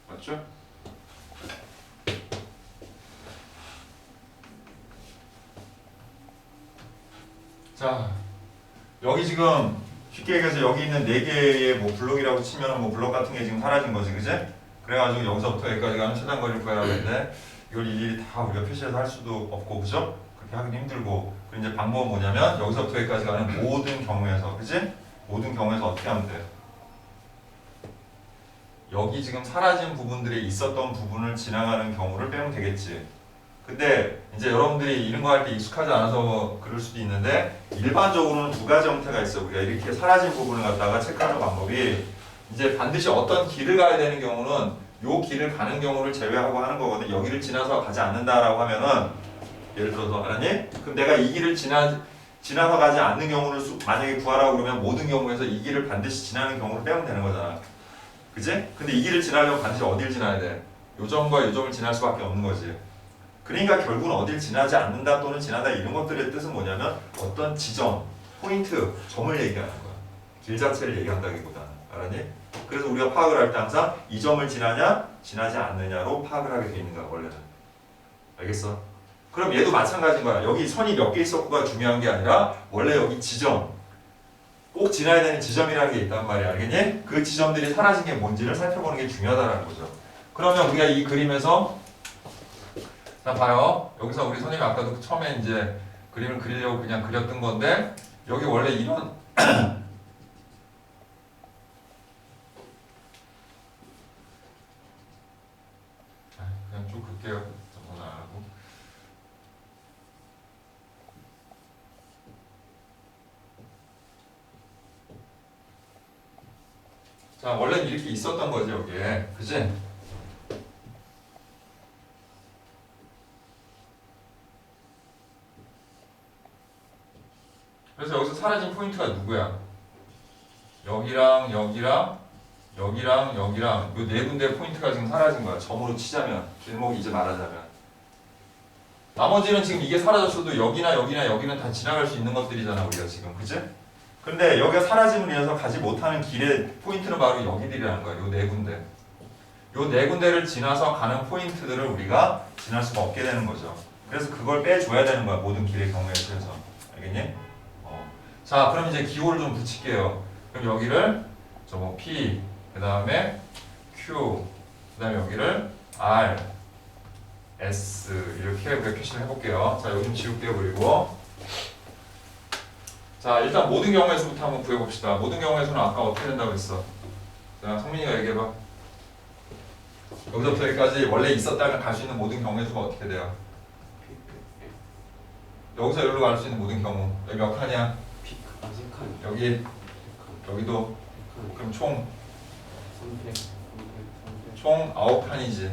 맞죠? 자, 여기 지금 쉽게 얘기해서 여기 있는 4개의 뭐 블록이라고 치면은 뭐 블록 같은 게 지금 사라진 거지, 그지? 그래가지고 여기서부터 여기까지 가는 최단거리를 구해야 하는데 이걸 일일이 다 우리가 표시해서 할 수도 없고, 그죠? 그렇게 하기도 힘들고. 그리고 이제 방법은 뭐냐면 여기서부터 여기까지 가는 모든 경우에서, 그지? 모든 경우에서 어떻게 하면 돼? 여기 지금 사라진 부분들이 있었던 부분을 지나가는 경우를 빼면 되겠지. 근데 이제 여러분들이 이런 거 할 때 익숙하지 않아서 그럴 수도 있는데 일반적으로는 두 가지 형태가 있어. 우리가 이렇게 사라진 부분을 갖다가 체크하는 방법이 이제 반드시 어떤 길을 가야 되는 경우는 요 길을 가는 경우를 제외하고 하는 거거든. 여기를 지나서 가지 않는다라고 하면은 예를 들어서 알았니? 그럼 내가 이 길을 지나서 가지 않는 경우를 만약에 구하라고 그러면 모든 경우에서 이 길을 반드시 지나는 경우를 빼면 되는 거잖아. 그지? 근데 이 길을 지나려면 반드시 어딜 지나야 돼? 요 점과 요 점을 지날 수밖에 없는 거지. 그러니까 결국은 어딜 지나지 않는다 또는 지나다 이런 것들의 뜻은 뭐냐면 어떤 지점, 포인트, 점을 얘기하는 거야. 길 자체를 얘기한다기보다는. 알았니? 그래서 우리가 파악을 할 때 항상 이 점을 지나냐, 지나지 않느냐로 파악을 하게 돼 있는 거야, 원래는. 알겠어? 그럼 얘도 마찬가지인 거야. 여기 선이 몇 개 있었고가 중요한 게 아니라 원래 여기 지점, 꼭 지나야 되는 지점이라는 게 있단 말이야. 알겠니? 그 지점들이 사라진 게 뭔지를 살펴보는 게 중요하다는 거죠. 그러면 우리가 이 그림에서 자 봐요. 여기서 우리 선생님이 아까도 처음에 이제 그림을 그리려고 그냥 그렸던 건데 여기 원래 이런 그냥 쭉 그릴게요. 저건 안 하고. 자, 원래는 이렇게 있었던 거지, 여기에. 그치? 그래서 여기서 사라진 포인트가 누구야? 여기랑 여기랑 여기랑 여기랑 이 네 군데 포인트가 지금 사라진 거야. 점으로 치자면 길목이 이제 말하자면 나머지는 지금 이게 사라졌어도 여기나 여기나 여기는 다 지나갈 수 있는 것들이잖아 우리가 지금 그치? 근데 여기가 사라짐으로 인해서 가지 못하는 길의 포인트는 바로 여기들이라는 거야. 요 네 군데 요 네 군데를 지나서 가는 포인트들을 우리가 지날 수가 없게 되는 거죠. 그래서 그걸 빼줘야 되는 거야. 모든 길의 경우에 대해서 알겠니? 자 그럼 이제 기호를 좀 붙일게요. 그럼 여기를 저거 P 그 다음에 Q 그 다음에 여기를 R S 이렇게 우리가 표시를 해볼게요. 자 여기 좀 지울게요. 그리고 자 일단 모든 경우의 수부터 한번 구해봅시다. 모든 경우의 수는 아까 어떻게 된다고 했어? 자 성민이가 얘기해봐. 여기서부터 여기까지 원래 있었다면 갈 수 있는 모든 경우의 수가 어떻게 돼요? 여기서 여기로 갈 수 있는 모든 경우 여기 몇 칸이야? 여기 여기도 그럼 총 9칸이지.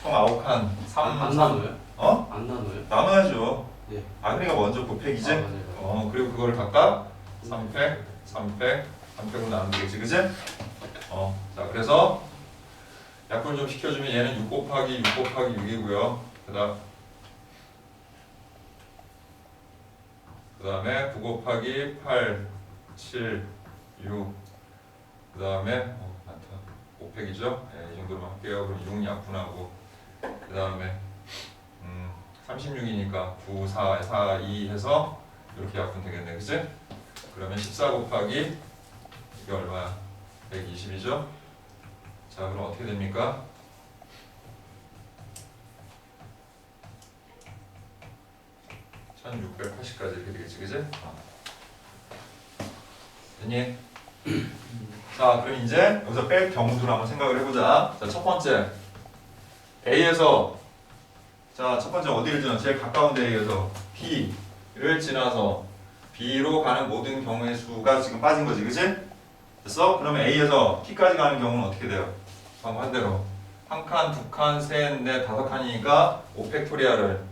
총 9칸. 3 안 나눠요? 어? 안 나눠요? 나눠야죠. 네. 그러니까 먼저 곱팩이지. 맞아요. 그리고 그거를 각각 3팩, 3팩, 3팩으로 나누면 되겠지, 그지? 자 그래서 약분을 좀 시켜주면 얘는 6 곱하기 6 곱하기 6이고요. 그 다음에 9 곱하기 8, 7, 6. 그 다음에 많다. 5팩이죠? 이 정도로만 할게요. 그럼 6 약분하고 그 다음에 36이니까 9, 4, 4, 2 해서 이렇게 약분 되겠네, 그치? 그러면 14 곱하기 이게 얼마야? 120이죠? 자 그럼 어떻게 됩니까? (1680까지) 이렇게 되겠지, 그지? 됐니? 자, 그럼 이제 여기서 뺄 경우들을 한번 생각을 해보자. 자, 첫 번째 A에서 자, 첫 번째 어디를 지나? 제일 가까운 데에서 P를 지나서 B로 가는 모든 경우의 수가 지금 빠진 거지, 그지? 됐어? 그러면 A에서 P까지 가는 경우는 어떻게 돼요? 방금 한 대로 한 칸, 두 칸, 셋, 넷, 다섯 칸이니까 5팩토리아를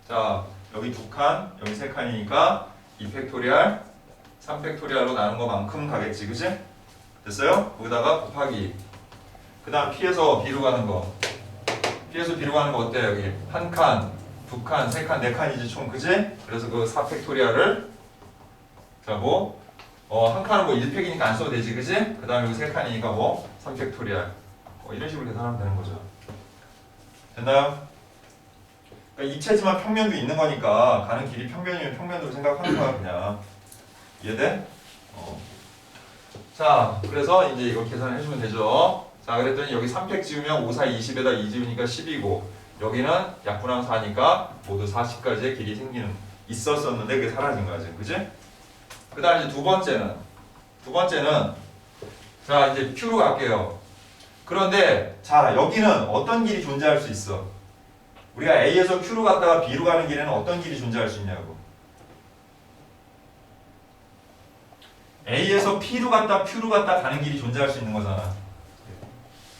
자 여기 두 칸, 여기 세 칸이니까 2팩토리알, 3팩토리알로 나눈 것만큼 가겠지, 그지? 됐어요? 거기다가 곱하기 그 다음 P에서 B로 가는 거 P에서 B로 가는 거 어때? 여기 한 칸, 두 칸, 세 칸, 네 칸이지 총, 그지? 그래서 그 4팩토리알을 자 뭐 한 칸은 뭐 1팩이니까 안 써도 되지, 그지? 그 다음에 여기 세 칸이니까 뭐 3팩토리알 이런 식으로 계산하면 되는 거죠. 됐나요? 그러니까 입체지만 평면도 있는 거니까 가는 길이 평면이면 평면으로 생각하는 거야 그냥. 이해돼? 자 그래서 이제 이걸 계산을 해주면 되죠. 자 그랬더니 여기 3팩 지우면 5, 4, 20에다 2 지우니까 10이고 여기는 약분하면 4니까 모두 40까지의 길이 있었었는데 그게 사라진 거야 지금, 그지? 그 다음 이제 두 번째는 자 이제 Q로 갈게요. 그런데 자 여기는 어떤 길이 존재할 수 있어? 우리가 A에서 Q로 갔다가 B로 가는 길에는 어떤 길이 존재할 수 있냐고. A에서 P로 갔다 Q로 갔다 가는 길이 존재할 수 있는 거잖아.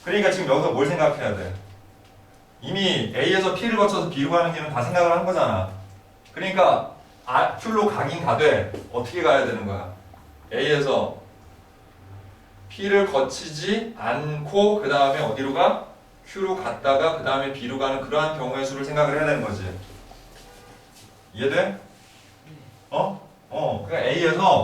그러니까 지금 여기서 뭘 생각해야 돼? 이미 A에서 P를 거쳐서 B로 가는 길은 다 생각을 한 거잖아. 그러니까 Q로 가긴 가되 어떻게 가야 되는 거야? A에서 P를 거치지 않고 그 다음에 어디로 가? Q로 갔다가 그 다음에 B로 가는 그러한 경우의 수를 생각을 해야 되는 거지. 이해돼? 그러니까 A에서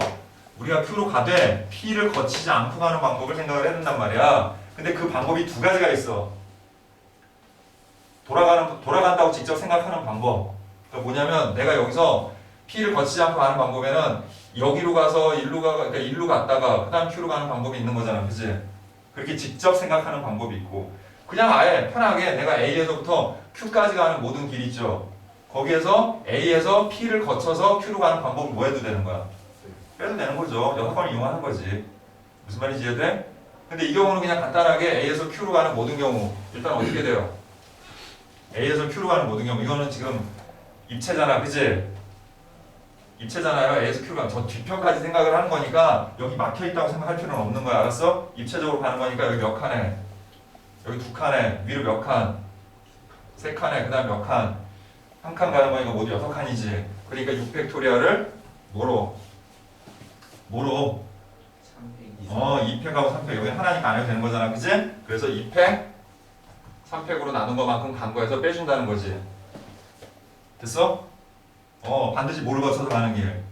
우리가 Q로 가되 P를 거치지 않고 가는 방법을 생각을 해야 된단 말이야. 근데 그 방법이 두 가지가 있어. 돌아간다고 직접 생각하는 방법. 그러니까 뭐냐면 내가 여기서 P를 거치지 않고 가는 방법에는 여기로 가서 그러니까 일로 갔다가 그 다음 Q로 가는 방법이 있는 거잖아. 그치? 그렇게 직접 생각하는 방법이 있고 그냥 아예 편하게 내가 A에서부터 Q까지 가는 모든 길 있죠. 거기에서 A에서 P를 거쳐서 Q로 가는 방법을 뭐 해도 되는 거야? 빼도 되는 거죠. 여사건을 이용하는 거지. 무슨 말인지 이해돼? 근데 이 경우는 그냥 간단하게 A에서 Q로 가는 모든 경우 일단 어떻게 돼요? A에서 Q로 가는 모든 경우 이거는 지금 입체잖아. 그치? 입체잖아요. A에서 Q로 가면 저 뒤편까지 생각을 하는 거니까 여기 막혀있다고 생각할 필요는 없는 거야. 알았어? 입체적으로 가는 거니까 여기 몇 칸에 여기 두 칸에 위로 몇 칸? 세 칸에 그 다음 몇 칸? 한 칸 가는 거니까 모두 6칸이지. 그러니까 6팩토리얼을 뭐로? 2팩하고 3팩 여기 하나니까 안 해도 되는 거잖아. 그치? 그래서 2팩 3팩으로 나눈 것만큼 간 거에서 빼준다는 거지. 됐어? 반드시 뭐를 거쳐서 가는 길?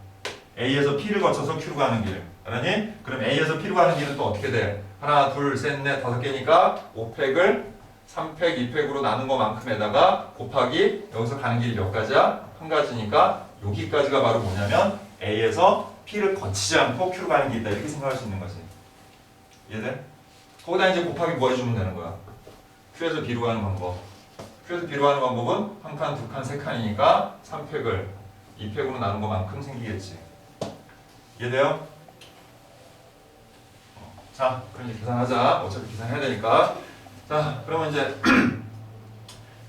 A에서 P를 거쳐서 Q로 가는 길. 알았니? 그럼 A에서 P로 가는 길은 또 어떻게 돼? 하나, 둘, 셋, 넷, 5개니까 5팩을 3팩, 2팩으로 나눈 것만큼에다가 곱하기 여기서 가는 길이 몇 가지야? 한 가지니까 여기까지가 바로 뭐냐면 A에서 P를 거치지 않고 Q로 가는 길이다. 이렇게 생각할 수 있는 거지. 이해돼? 거기다 이제 곱하기 뭐 해주면 되는 거야? Q에서 B로 가는 방법. Q에서 B로 가는 방법은 한 칸, 두 칸, 세 칸이니까 3팩을 2팩으로 나눈 것만큼 생기겠지. 이해돼요? 자, 그럼 이제 계산하자. 어차피 계산해야 되니까. 자, 그러면 이제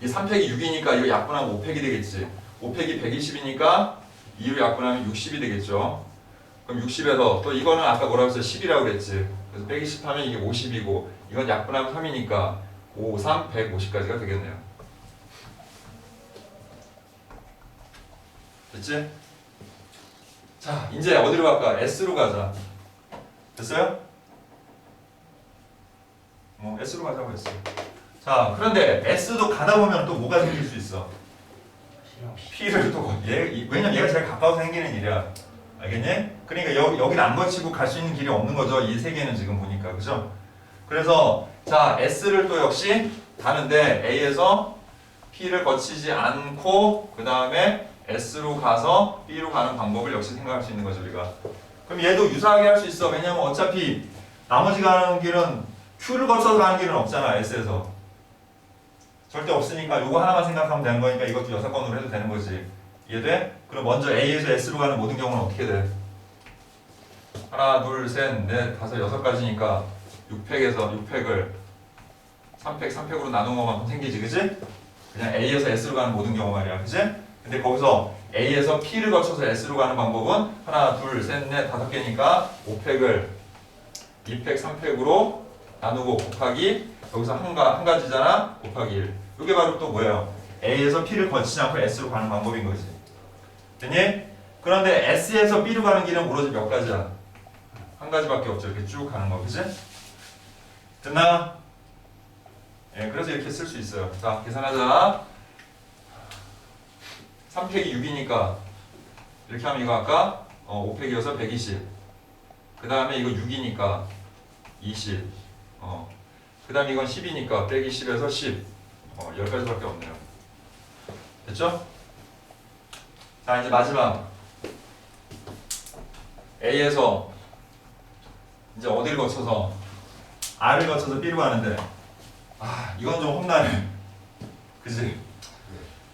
이 3팩이 6이니까 이거 약분하면 5팩이 되겠지. 5팩이 120이니까 2로 약분하면 60이 되겠죠. 그럼 60에서 또 이거는 아까 뭐라고 했어요? 10이라고 그랬지. 그래서 120 하면 이게 50이고 이건 약분하면 3이니까 5, 3, 150까지가 되겠네요. 됐지? 자, 이제 어디로 갈까? S로 가자. 됐어요? S로 가자고 했어. 자, 그런데 S도 가다 보면 또 뭐가 생길 수 있어? P를 또 왜냐면 얘가 제일 가까워서 생기는 일이야. 알겠니? 그러니까 여기를 안 거치고 갈 수 있는 길이 없는 거죠. 이 세 개는 지금 보니까. 그죠? 그래서 자, S를 또 역시 가는데 A에서 P를 거치지 않고 그 다음에 S로 가서 B로 가는 방법을 역시 생각할 수 있는 거죠, 우리가. 그럼 얘도 유사하게 할 수 있어. 왜냐면 어차피 나머지 가는 길은 Q를 거쳐서 가는 길은 없잖아, S에서. 절대 없으니까 요거 하나만 생각하면 되는 거니까 이것도 6건으로 해도 되는 거지. 이해돼? 그럼 먼저 A에서 S로 가는 모든 경우는 어떻게 돼? 하나, 둘, 셋, 넷, 다섯, 6가지니까 6팩을 3팩, 3팩으로 나눈 것만큼 생기지, 그지? 그냥 A에서 S로 가는 모든 경우 말이야, 그지? 근데 거기서 A에서 P를 거쳐서 S로 가는 방법은 하나, 둘, 셋, 넷, 5개니까 5팩을 2팩, 3팩으로 나누고 곱하기 여기서 한 가지잖아? 곱하기 1. 이게 바로 또 뭐예요? A에서 P를 거치지 않고 S로 가는 방법인 거지. 됐니? 그런데 S에서 B로 가는 길은 오로지 몇 가지야? 한 가지밖에 없죠. 이렇게 쭉 가는 거, 그지? 됐나? 예, 그래서 이렇게 쓸 수 있어요. 자, 계산하자. 3팩이 6이니까 이렇게 하면 이거 아까 5팩이어서 120. 그 다음에 이거 6이니까 20. 그 다음에 이건 10이니까 빼기 10에서 10. 10가지밖에 없네요. 됐죠? 자, 이제 마지막 A에서 이제 어디를 거쳐서 R을 거쳐서 B로 가는데 이건 좀 험난해. 그치?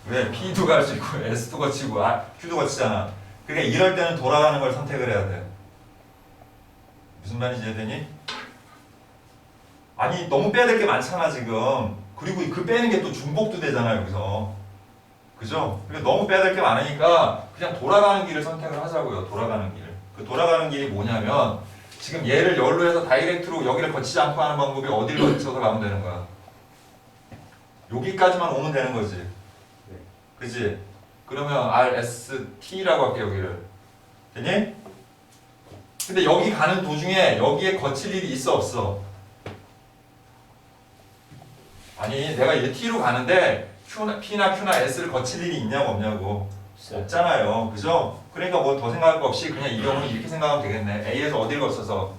왜? P도 갈 수 있고 S도 거치고 Q도 거치잖아. 그러니까 이럴 때는 돌아가는 걸 선택을 해야 돼. 무슨 말인지 이해되니? 아니 너무 빼야 될 게 많잖아 지금. 그리고 그 빼는 게 또 중복도 되잖아 여기서. 그죠? 그러니까 너무 빼야 될 게 많으니까 그냥 돌아가는 길을 선택을 하자고요. 돌아가는 길. 그 돌아가는 길이 뭐냐면 지금 얘를 열로 해서 다이렉트로 여기를 거치지 않고 하는 방법이 어디를 거쳐서 가면 되는 거야? 여기까지만 오면 되는 거지. 그치? 그러면 RST라고 할게 여기를. 되니? 근데 여기 가는 도중에 여기에 거칠 일이 있어 없어? 아니 내가 이제 T로 가는데 P나 Q나 S를 거칠 일이 있냐고 없냐고. 없잖아요. 그죠? 그러니까 뭐 더 생각할 거 없이 그냥 이 경우는 이렇게 생각하면 되겠네. A에서 어디를 거쳐서?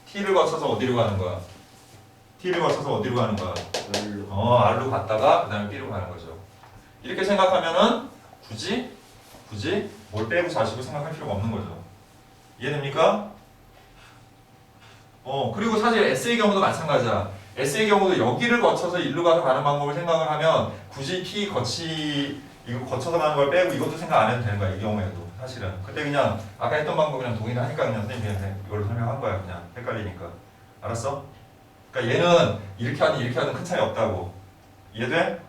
T를 거쳐서 어디로 가는 거야? T를 거쳐서 어디로 가는 거야? R로 갔다가 그 다음에 B로 가는 거죠. 이렇게 생각하면은 굳이 굳이 뭘 빼고 자식을 생각할 필요가 없는 거죠. 이해됩니까? 그리고 사실 S의 경우도 마찬가지야. S의 경우도 여기를 거쳐서 일로 가서 가는 방법을 생각을 하면 굳이 P 이거 거쳐서 가는 걸 빼고 이것도 생각 안 해도 되는 거야. 이 경우에도 사실은. 근데 그냥 아까 했던 방법이랑 동일하니까 그냥 선생님이 그냥 이걸로 설명한 거야. 그냥 헷갈리니까. 알았어? 그러니까 얘는 이렇게 하든 큰 차이 없다고. 이해돼?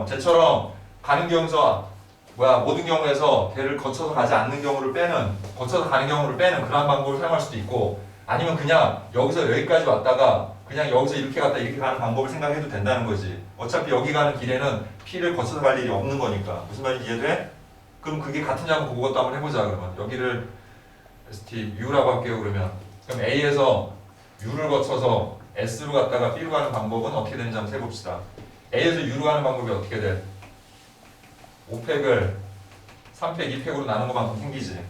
쟤처럼 가는 경우에서 모든 경우에서 걔를 거쳐서 가지 않는 경우를 빼는, 거쳐서 가는 경우를 빼는 그런 방법을 사용할 수도 있고, 아니면 그냥 여기서 여기까지 왔다가 그냥 여기서 이렇게 갔다 이렇게 가는 방법을 생각해도 된다는 거지. 어차피 여기 가는 길에는 P를 거쳐서 갈 일이 없는 거니까. 무슨 말인지 이해돼? 그럼 그게 같은지 그것도 한번 해보자. 그러면 여기를 ST U라고 할게요. 그러면 그럼 A에서 U를 거쳐서 S로 갔다가 B로 가는 방법은 어떻게 되는지 한번 해봅시다. A에서 U로 가는 방법이 어떻게 돼? 5팩을 3팩, 2팩으로 나눈 것만큼 생기지.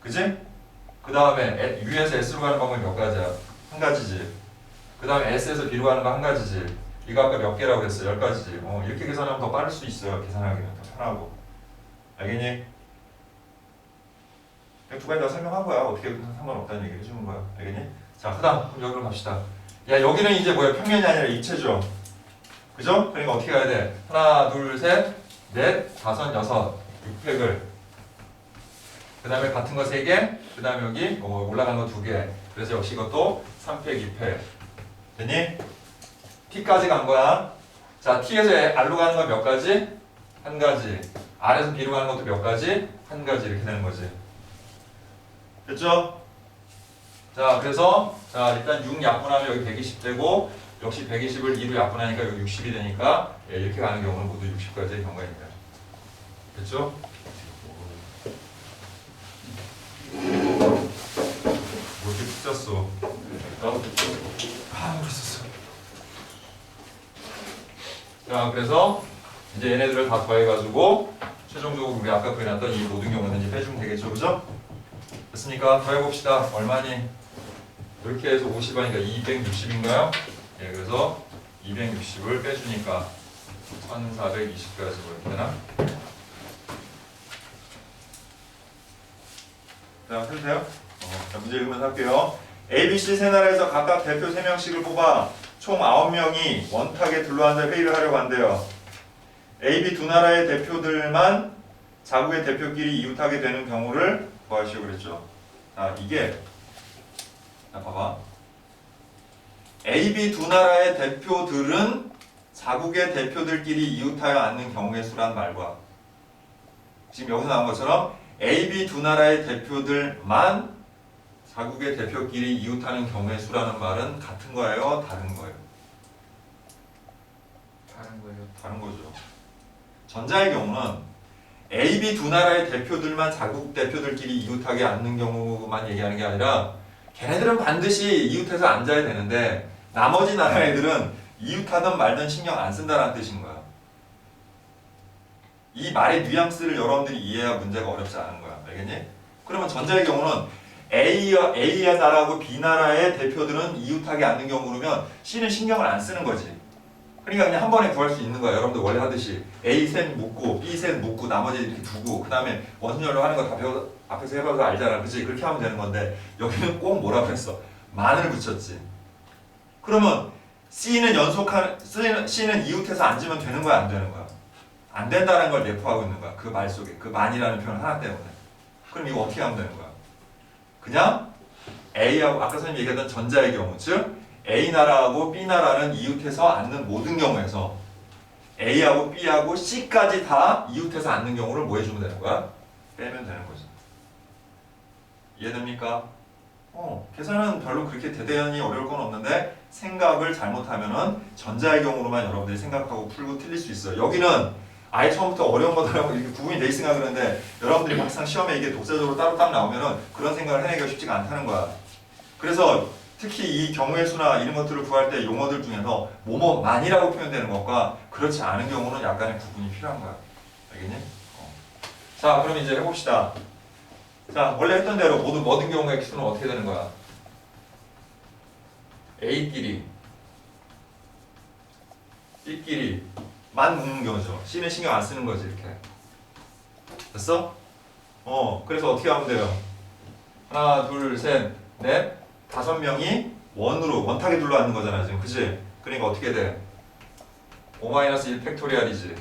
그지? 그 다음에 U에서 S로 가는 방법이 몇 가지야? 한 가지지. 그 다음에 S에서 B로 가는 거 한 가지지. 이거 아까 몇 개라고 했어? 10가지지. 이렇게 계산하면 더 빠를 수 있어요. 계산하기는 더 편하고. 알겠니? 두 가지 다 설명한 거야. 어떻게 상관없다는 얘기를 해주는 거야. 알겠니? 자, 그 다음 그럼 여기로 갑시다. 야, 여기는 이제 뭐야? 평면이 아니라 입체죠. 그죠? 그러니까 어떻게 가야 돼? 하나, 둘, 셋, 넷, 다섯, 여섯, 6팩을. 그 다음에 같은 거 3개, 그 다음에 여기 올라간 거 2개. 그래서 역시 이것도 3팩, 2팩. 됐니? T까지 간 거야. 자, T에서 R로 가는 건 몇 가지? 한 가지. R에서 B로 가는 것도 몇 가지? 한 가지. 이렇게 되는 거지. 됐죠? 자, 그래서 일단 6 약분하면 여기 120 되고, 역시 120을 2로 약분하니까 여기 60이 되니까 이렇게 가는 경우는 모두 60까지의 경우가 있다. 됐죠? 뭐 이렇게 푹 잤어? 그랬었어. 자, 그래서 이제 얘네들을 다 더해가지고 최종적으로 우리 아까 그려놨던 이 모든 경우는 이제 빼주면 되겠죠, 그죠? 됐습니까? 더해봅시다. 얼마니? 이렇게 해서 50하니까 260인가요? 예, 그래서 260을 빼주니까 1420까지 뭐 이렇게 되나? 자, 해주세요. 자, 문제 읽으면서 할게요. A, B, C 세 나라에서 각각 대표 3명씩을 뽑아 총 9명이 원탁에 둘러앉아 회의를 하려고 한대요. A, B 두 나라의 대표들만 자국의 대표끼리 이웃하게 되는 경우를 구하시오 그랬죠. 자, 이게 봐봐. A, B 두 나라의 대표들은 자국의 대표들끼리 이웃하여 앉는 경우의 수란 말과 지금 여기서 나온 것처럼 A, B 두 나라의 대표들만 자국의 대표끼리 이웃하는 경우의 수라는 말은 같은 거예요? 다른 거예요? 다른 거예요. 다른 거죠. 전자의 경우는 A, B 두 나라의 대표들만 자국 대표들끼리 이웃하게 앉는 경우만 얘기하는 게 아니라 걔네들은 반드시 이웃해서 앉아야 되는데 나머지 나라 애들은 이웃하든 말든 신경 안 쓴다는 뜻인 거야. 이 말의 뉘앙스를 여러분들이 이해해야 문제가 어렵지 않은 거야. 알겠니? 그러면 전자의 경우는 A의 나라하고 B 나라의 대표들은 이웃하게 앉는 경우면 C는 신경을 안 쓰는 거지. 그러니까 그냥 한 번에 구할 수 있는 거야. 여러분들 원래 하듯이 A 셋 묶고 B 셋 묶고 나머지 이렇게 두고 그 다음에 원순열로 하는 거 다 앞에서 해봐서 알잖아. 그치? 그렇게 하면 되는 건데 여기는 꼭 뭐라 그랬어? 만을 붙였지. 그러면 C는 이웃해서 앉으면 되는 거야? 안 되는 거야? 안 된다는 걸 내포하고 있는 거야. 그 말 속에. 그 만이라는 표현 하나 때문에. 그럼 이거 어떻게 하면 되는 거야? 그냥 A하고 아까 선생님이 얘기했던 전자의 경우 즉 A 나라하고 B 나라는 이웃해서 앉는 모든 경우에서 A하고 B하고 C까지 다 이웃해서 앉는 경우를 뭐 해주면 되는 거야? 빼면 되는 거죠. 이해됩니까? 계산은 별로 그렇게 대단히 어려울 건 없는데 생각을 잘못하면은 전자의 경우로만 여러분들이 생각하고 풀고 틀릴 수 있어요. 여기는 아예 처음부터 어려운 거다라고 이렇게 구분이 돼 있으니까 그러는데 여러분들이 막상 시험에 이게 독자적으로 따로 딱 나오면은 그런 생각을 해내기가 쉽지가 않다는 거야. 그래서 특히 이 경우의 수나 이런 것들을 구할 때 용어들 중에서 뭐뭐만이라고 표현되는 것과 그렇지 않은 경우는 약간의 구분이 필요한 거야. 알겠니? 자, 그럼 이제 해봅시다. 자, 원래 했던 대로 모든 경우의 수는 어떻게 되는 거야? A끼리 B끼리 만 묶는 경우죠. C는 신경 안 쓰는 거지 이렇게. 됐어? 그래서 어떻게 하면 돼요? 하나, 둘, 셋, 넷, 5명이 원탁에 둘러앉는 거잖아 지금, 그치? 그러니까 어떻게 돼? 5-1 팩토리얼이지.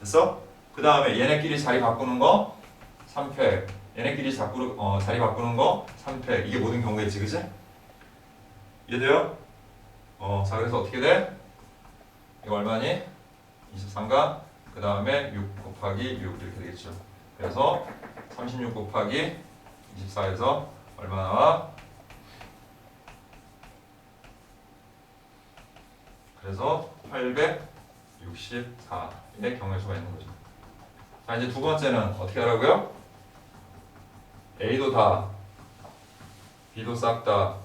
됐어? 그 다음에 얘네끼리 자리 바꾸는 거 3팩, 얘네끼리 자리 바꾸는 거 3팩. 이게 모든 경우겠지, 그치? 이해돼요? 자, 그래서 어떻게 돼? 이거 얼마니? 23가 그 다음에 6 곱하기 6 이렇게 되겠죠. 그래서 36 곱하기 24에서 얼마 나와? 그래서 864의 경우의 수가 있는 거죠. 자, 이제 두 번째는 어떻게 하라고요? A도 다, B도 싹 다,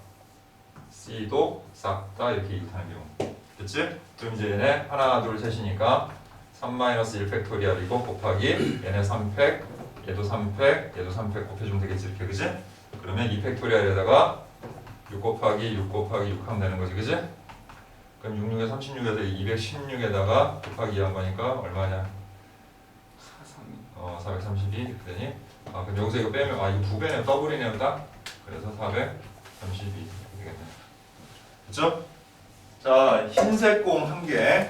C도 싹 다 이렇게 이웃하는 경우. 됐지? 그럼 이제 얘네 하나, 둘, 셋이니까 3-1 팩토리얼이고 곱하기 얘네 3팩, 얘도 3팩, 얘도 3팩 곱해주면 되겠지, 이렇게, 그지? 그러면 2 팩토리얼에다가 6 곱하기 6 곱하기 6 하면 되는 거지, 그지? 그럼 66에 36에서 216에다가 곱하기 2 한 거니까 얼마냐? 432 이렇게 되니? 그럼 여기서 이거 빼면 이거 2배네요, 더블이네요, 딱. 그래서 432 이렇게 되겠네. 됐죠? 자, 흰색 공 1개.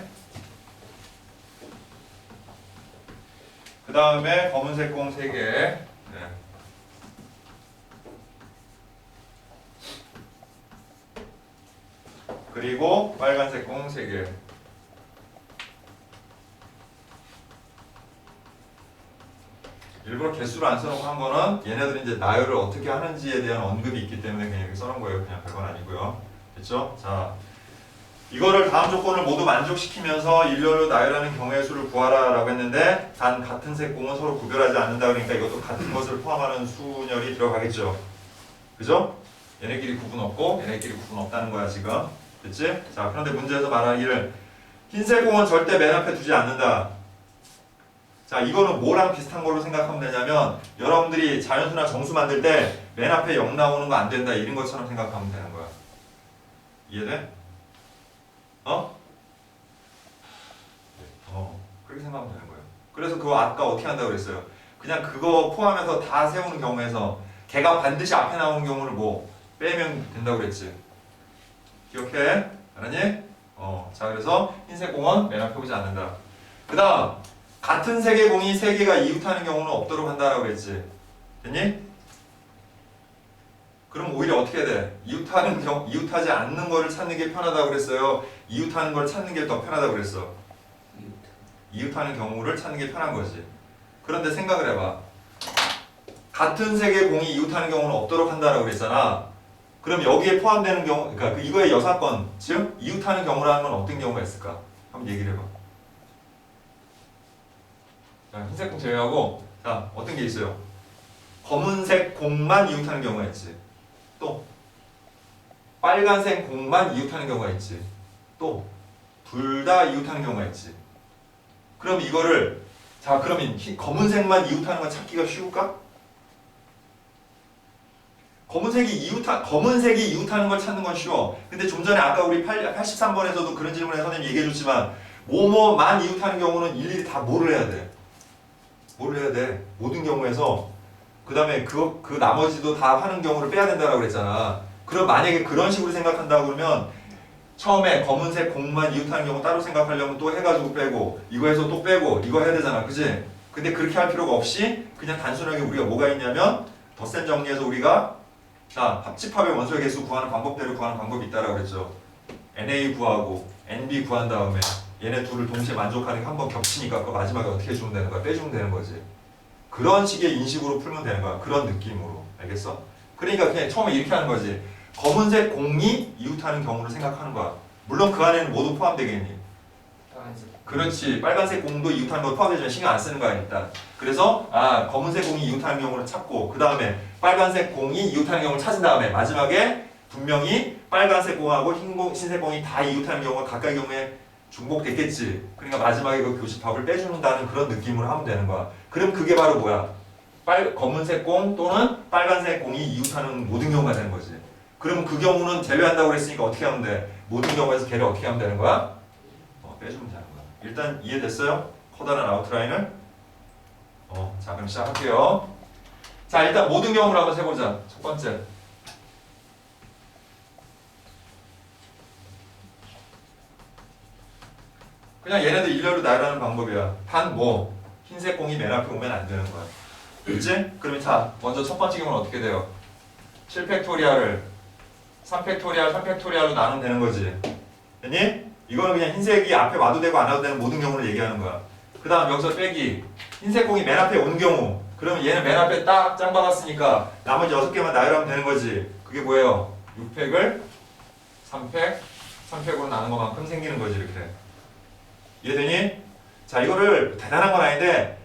그 다음에 검은색 공 3개. 네. 그리고 빨간색 공 3개. 일부러 개수를 안 써놓고 한 거는 얘네들이 이제 나열을 어떻게 하는지에 대한 언급이 있기 때문에 그냥 이렇게 써놓은 거예요. 그냥 별건 아니고요. 됐죠? 자, 이거를 다음 조건을 모두 만족시키면서 일렬로 나열하는 경우의 수를 구하라 라고 했는데 단 같은 색 공은 서로 구별하지 않는다 그러니까 이것도 같은 것을 포함하는 수열이 들어가겠죠. 그죠? 얘네끼리 구분 없고 얘네끼리 구분 없다는 거야 지금. 됐지? 자, 그런데 문제에서 말하기를 흰색 공은 절대 맨 앞에 두지 않는다. 자, 이거는 뭐랑 비슷한 걸로 생각하면 되냐면 여러분들이 자연수나 정수 만들 때 맨 앞에 0 나오는 거 안 된다 이런 것처럼 생각하면 되는 거야. 이해돼? 그렇게 생각하면 되는 거예요. 그래서 그거 아까 어떻게 한다고 그랬어요? 그냥 그거 포함해서 다 세우는 경우에서 걔가 반드시 앞에 나오는 경우를 뭐 빼면 된다고 그랬지. 기억해? 알았니? 자, 그래서 흰색 공은 맨 앞에 오지 않는다. 그 다음 같은 색의 공이 3개가 이웃하는 경우는 없도록 한다라고 그랬지. 됐니? 그럼 오히려 어떻게 돼? 이웃하지 않는 거를 찾는 게 편하다고 그랬어요? 이웃하는 걸 찾는 게 더 편하다고 그랬어? 이웃하는 경우를 찾는 게 편한 거지. 그런데 생각을 해봐. 같은 색의 공이 이웃하는 경우는 없도록 한다라고 그랬잖아. 그럼 여기에 포함되는 경우, 그러니까 이거의 여사건, 즉 이웃하는 경우라는 건 어떤 경우가 있을까? 한번 얘기를 해봐. 자, 흰색 공 제외하고, 자, 어떤 게 있어요? 검은색 공만 이웃하는 경우가 있지. 또 빨간색 공만 이웃하는 경우가 있지. 또 둘 다 이웃하는 경우가 있지. 그럼 이거를 자, 그러면 검은색만 이웃하는 건 찾기가 쉬울까? 검은색이 이웃하는 걸 찾는 건 쉬워. 근데 좀 전에 아까 우리 83번에서도 그런 질문에 선생님이 얘기해 줬지만 뭐뭐만 이웃하는 경우는 일일이 다 뭐를 해야 돼? 뭐를 해야 돼? 모든 경우에서 그 다음에 그 나머지도 다 하는 경우를 빼야 된다고 그랬잖아. 그럼 만약에 그런 식으로 생각한다고 그러면 처음에 검은색 공만 이웃하는 경우 따로 생각하려면 또 해가지고 빼고 이거 해서 또 빼고 이거 해야 되잖아. 그지? 근데 그렇게 할 필요가 없이 그냥 단순하게 우리가 뭐가 있냐면 덧셈 정리해서 우리가 자, 합집합의 원소의 개수 구하는 방법대로 구하는 방법이 있다라고 그랬죠. NA 구하고 NB 구한 다음에 얘네 둘을 동시에 만족하는 게 한 번 겹치니까 그 마지막에 어떻게 해주면 되는 거야? 빼주면 되는 거지. 그런 식의 인식으로 풀면 되는 거야. 그런 느낌으로. 알겠어? 그러니까 그냥 처음에 이렇게 하는 거지. 검은색 공이 이웃하는 경우를 생각하는 거야. 물론 그 안에는 모두 포함되겠니? 빨간색. 그렇지. 빨간색 공도 이웃하는 거 포함되지만 신경 안 쓰는 거야 일단. 그래서 검은색 공이 이웃하는 경우를 찾고 그 다음에 빨간색 공이 이웃하는 경우를 찾은 다음에 마지막에 분명히 빨간색 공하고 흰색 공이 다 이웃하는 경우가 각각의 경우에 중복됐겠지. 그러니까 마지막에 그 교집합을 빼주는다는 그런 느낌으로 하면 되는 거야. 그럼 그게 바로 뭐야? 검은색 공 또는 빨간색 공이 이웃하는 모든 경우가 되는 거지. 그러면 그 경우는 제외한다고 그랬으니까 어떻게 하면 돼? 모든 경우에서 걔를 어떻게 하면 되는 거야? 빼주면 되는 거야. 일단 이해됐어요? 커다란 아웃라인을? 자 그럼 시작할게요. 자 일단 모든 경우를 한번 해보자. 첫 번째. 그냥 얘네들 일렬로 나열하는 방법이야. 단 뭐 흰색 공이 맨 앞에 오면 안 되는 거야. 그렇지? 그러면 자 먼저 첫 번째 경우는 어떻게 돼요? 7팩토리얼을 3팩토리얼, 3팩토리얼로 나누면 되는 거지. 됐니? 이거는 그냥 흰색이 앞에 와도 되고 안 와도 되는 모든 경우를 얘기하는 거야. 그 다음 여기서 빼기. 흰색 공이 맨 앞에 오는 경우. 그러면 얘는 맨 앞에 딱 짱 박았으니까 나머지 6개만 나열하면 되는 거지. 그게 뭐예요? 6팩을 3팩, 3팩으로 나눈 것만큼 생기는 거지 이렇게. 이해되니? 자 이거를 대단한 건 아닌데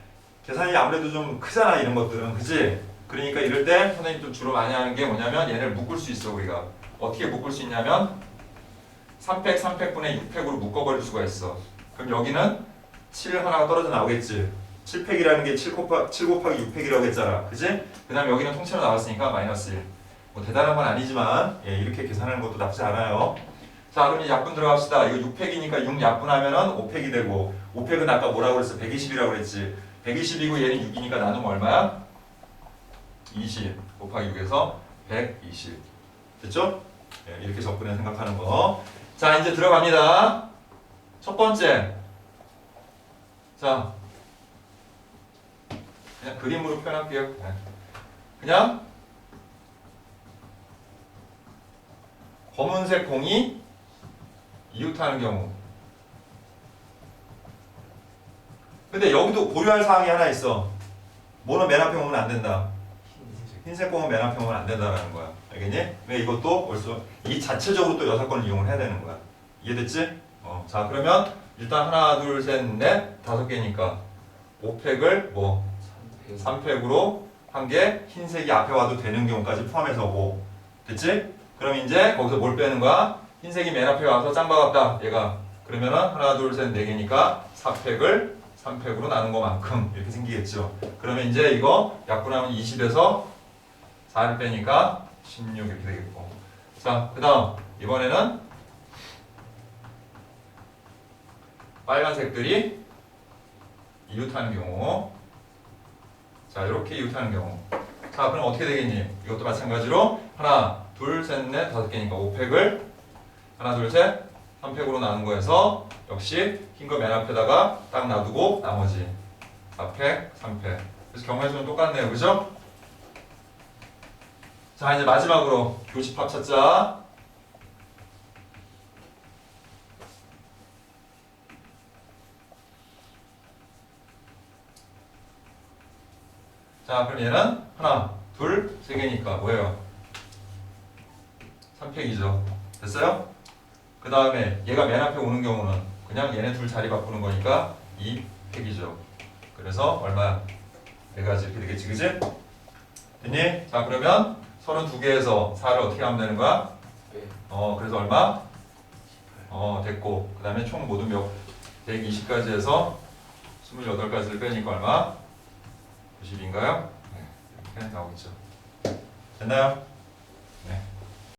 계산이 아무래도 좀 크잖아 이런 것들은. 그치? 그러니까 이럴 때 선생님 좀 주로 많이 하는 게 뭐냐면 얘를 묶을 수 있어 우리가. 어떻게 묶을 수 있냐면 3팩, 3팩분의 6팩으로 묶어버릴 수가 있어. 그럼 여기는 7 하나가 떨어져 나오겠지. 7팩이라는 게 7 곱하기 6팩이라고 했잖아. 그치? 그 다음에 여기는 통째로 나왔으니까 마이너스 1. 뭐 대단한 건 아니지만 이렇게 계산하는 것도 나쁘지 않아요. 자 그럼 이제 약분 들어갑시다. 이거 6팩이니까 6 약분하면은 5팩이 되고 5팩은 아까 뭐라고 그랬어? 120이라고 그랬지. 120이고 얘는 6이니까 나누면 얼마야? 20 곱하기 6에서 120. 됐죠? 이렇게 접근해 생각하는 거. 자 이제 들어갑니다. 첫 번째. 자 그냥 그림으로 표현할게요. 그냥 검은색 공이 이웃하는 경우. 근데 여기도 고려할 사항이 하나 있어. 뭐는 맨 앞에 오면 안 된다. 흰색 공은 맨 앞에 오면 안 된다라는 거야. 알겠니? 왜 이것도 벌써 이 자체적으로 또 6건을 이용을 해야 되는 거야. 이해됐지? 자 그러면 일단 하나 둘 셋 넷 5개니까 5팩을 뭐 3팩으로 한 개 흰색이 앞에 와도 되는 경우까지 포함해서 5. 됐지? 그럼 이제 거기서 뭘 빼는 거야? 흰색이 맨 앞에 와서 짱 박았다 얘가. 그러면은 하나 둘 셋 4개니까 4팩을 3팩으로 나눈 것만큼 이렇게 생기겠죠. 그러면 이제 이거 약분하면 20에서 4를 빼니까 16 이렇게 되겠고. 자 그 다음 이번에는 빨간색들이 이웃하는 경우. 자 이렇게 이웃하는 경우. 자 그럼 어떻게 되겠니? 이것도 마찬가지로 하나 둘 셋 넷 5개니까 5팩을 하나 둘 셋 3팩으로 나눈 거에서 역시 흰 거 맨 앞에다가 딱 놔두고 나머지 4팩 3팩. 그래서 경우의 수는 똑같네요. 그죠? 자 이제 마지막으로 교집합 찾자. 자 그럼 얘는 하나 둘 세 개니까 뭐예요? 3팩이죠. 됐어요? 그 다음에 얘가 맨 앞에 오는 경우는 그냥 얘네 둘 자리 바꾸는 거니까 2팩이죠. 그래서 얼마야? 4가지 이렇게 되겠지. 그지? 됐니? 자 그러면 32개에서 4를 어떻게 하면 되는 거야? 그래서 얼마? 됐고 그 다음에 총 모두 몇? 120까지 해서 28가지를 빼니까 얼마? 90인가요? 네, 이렇게 나오겠죠. 됐나요? 네.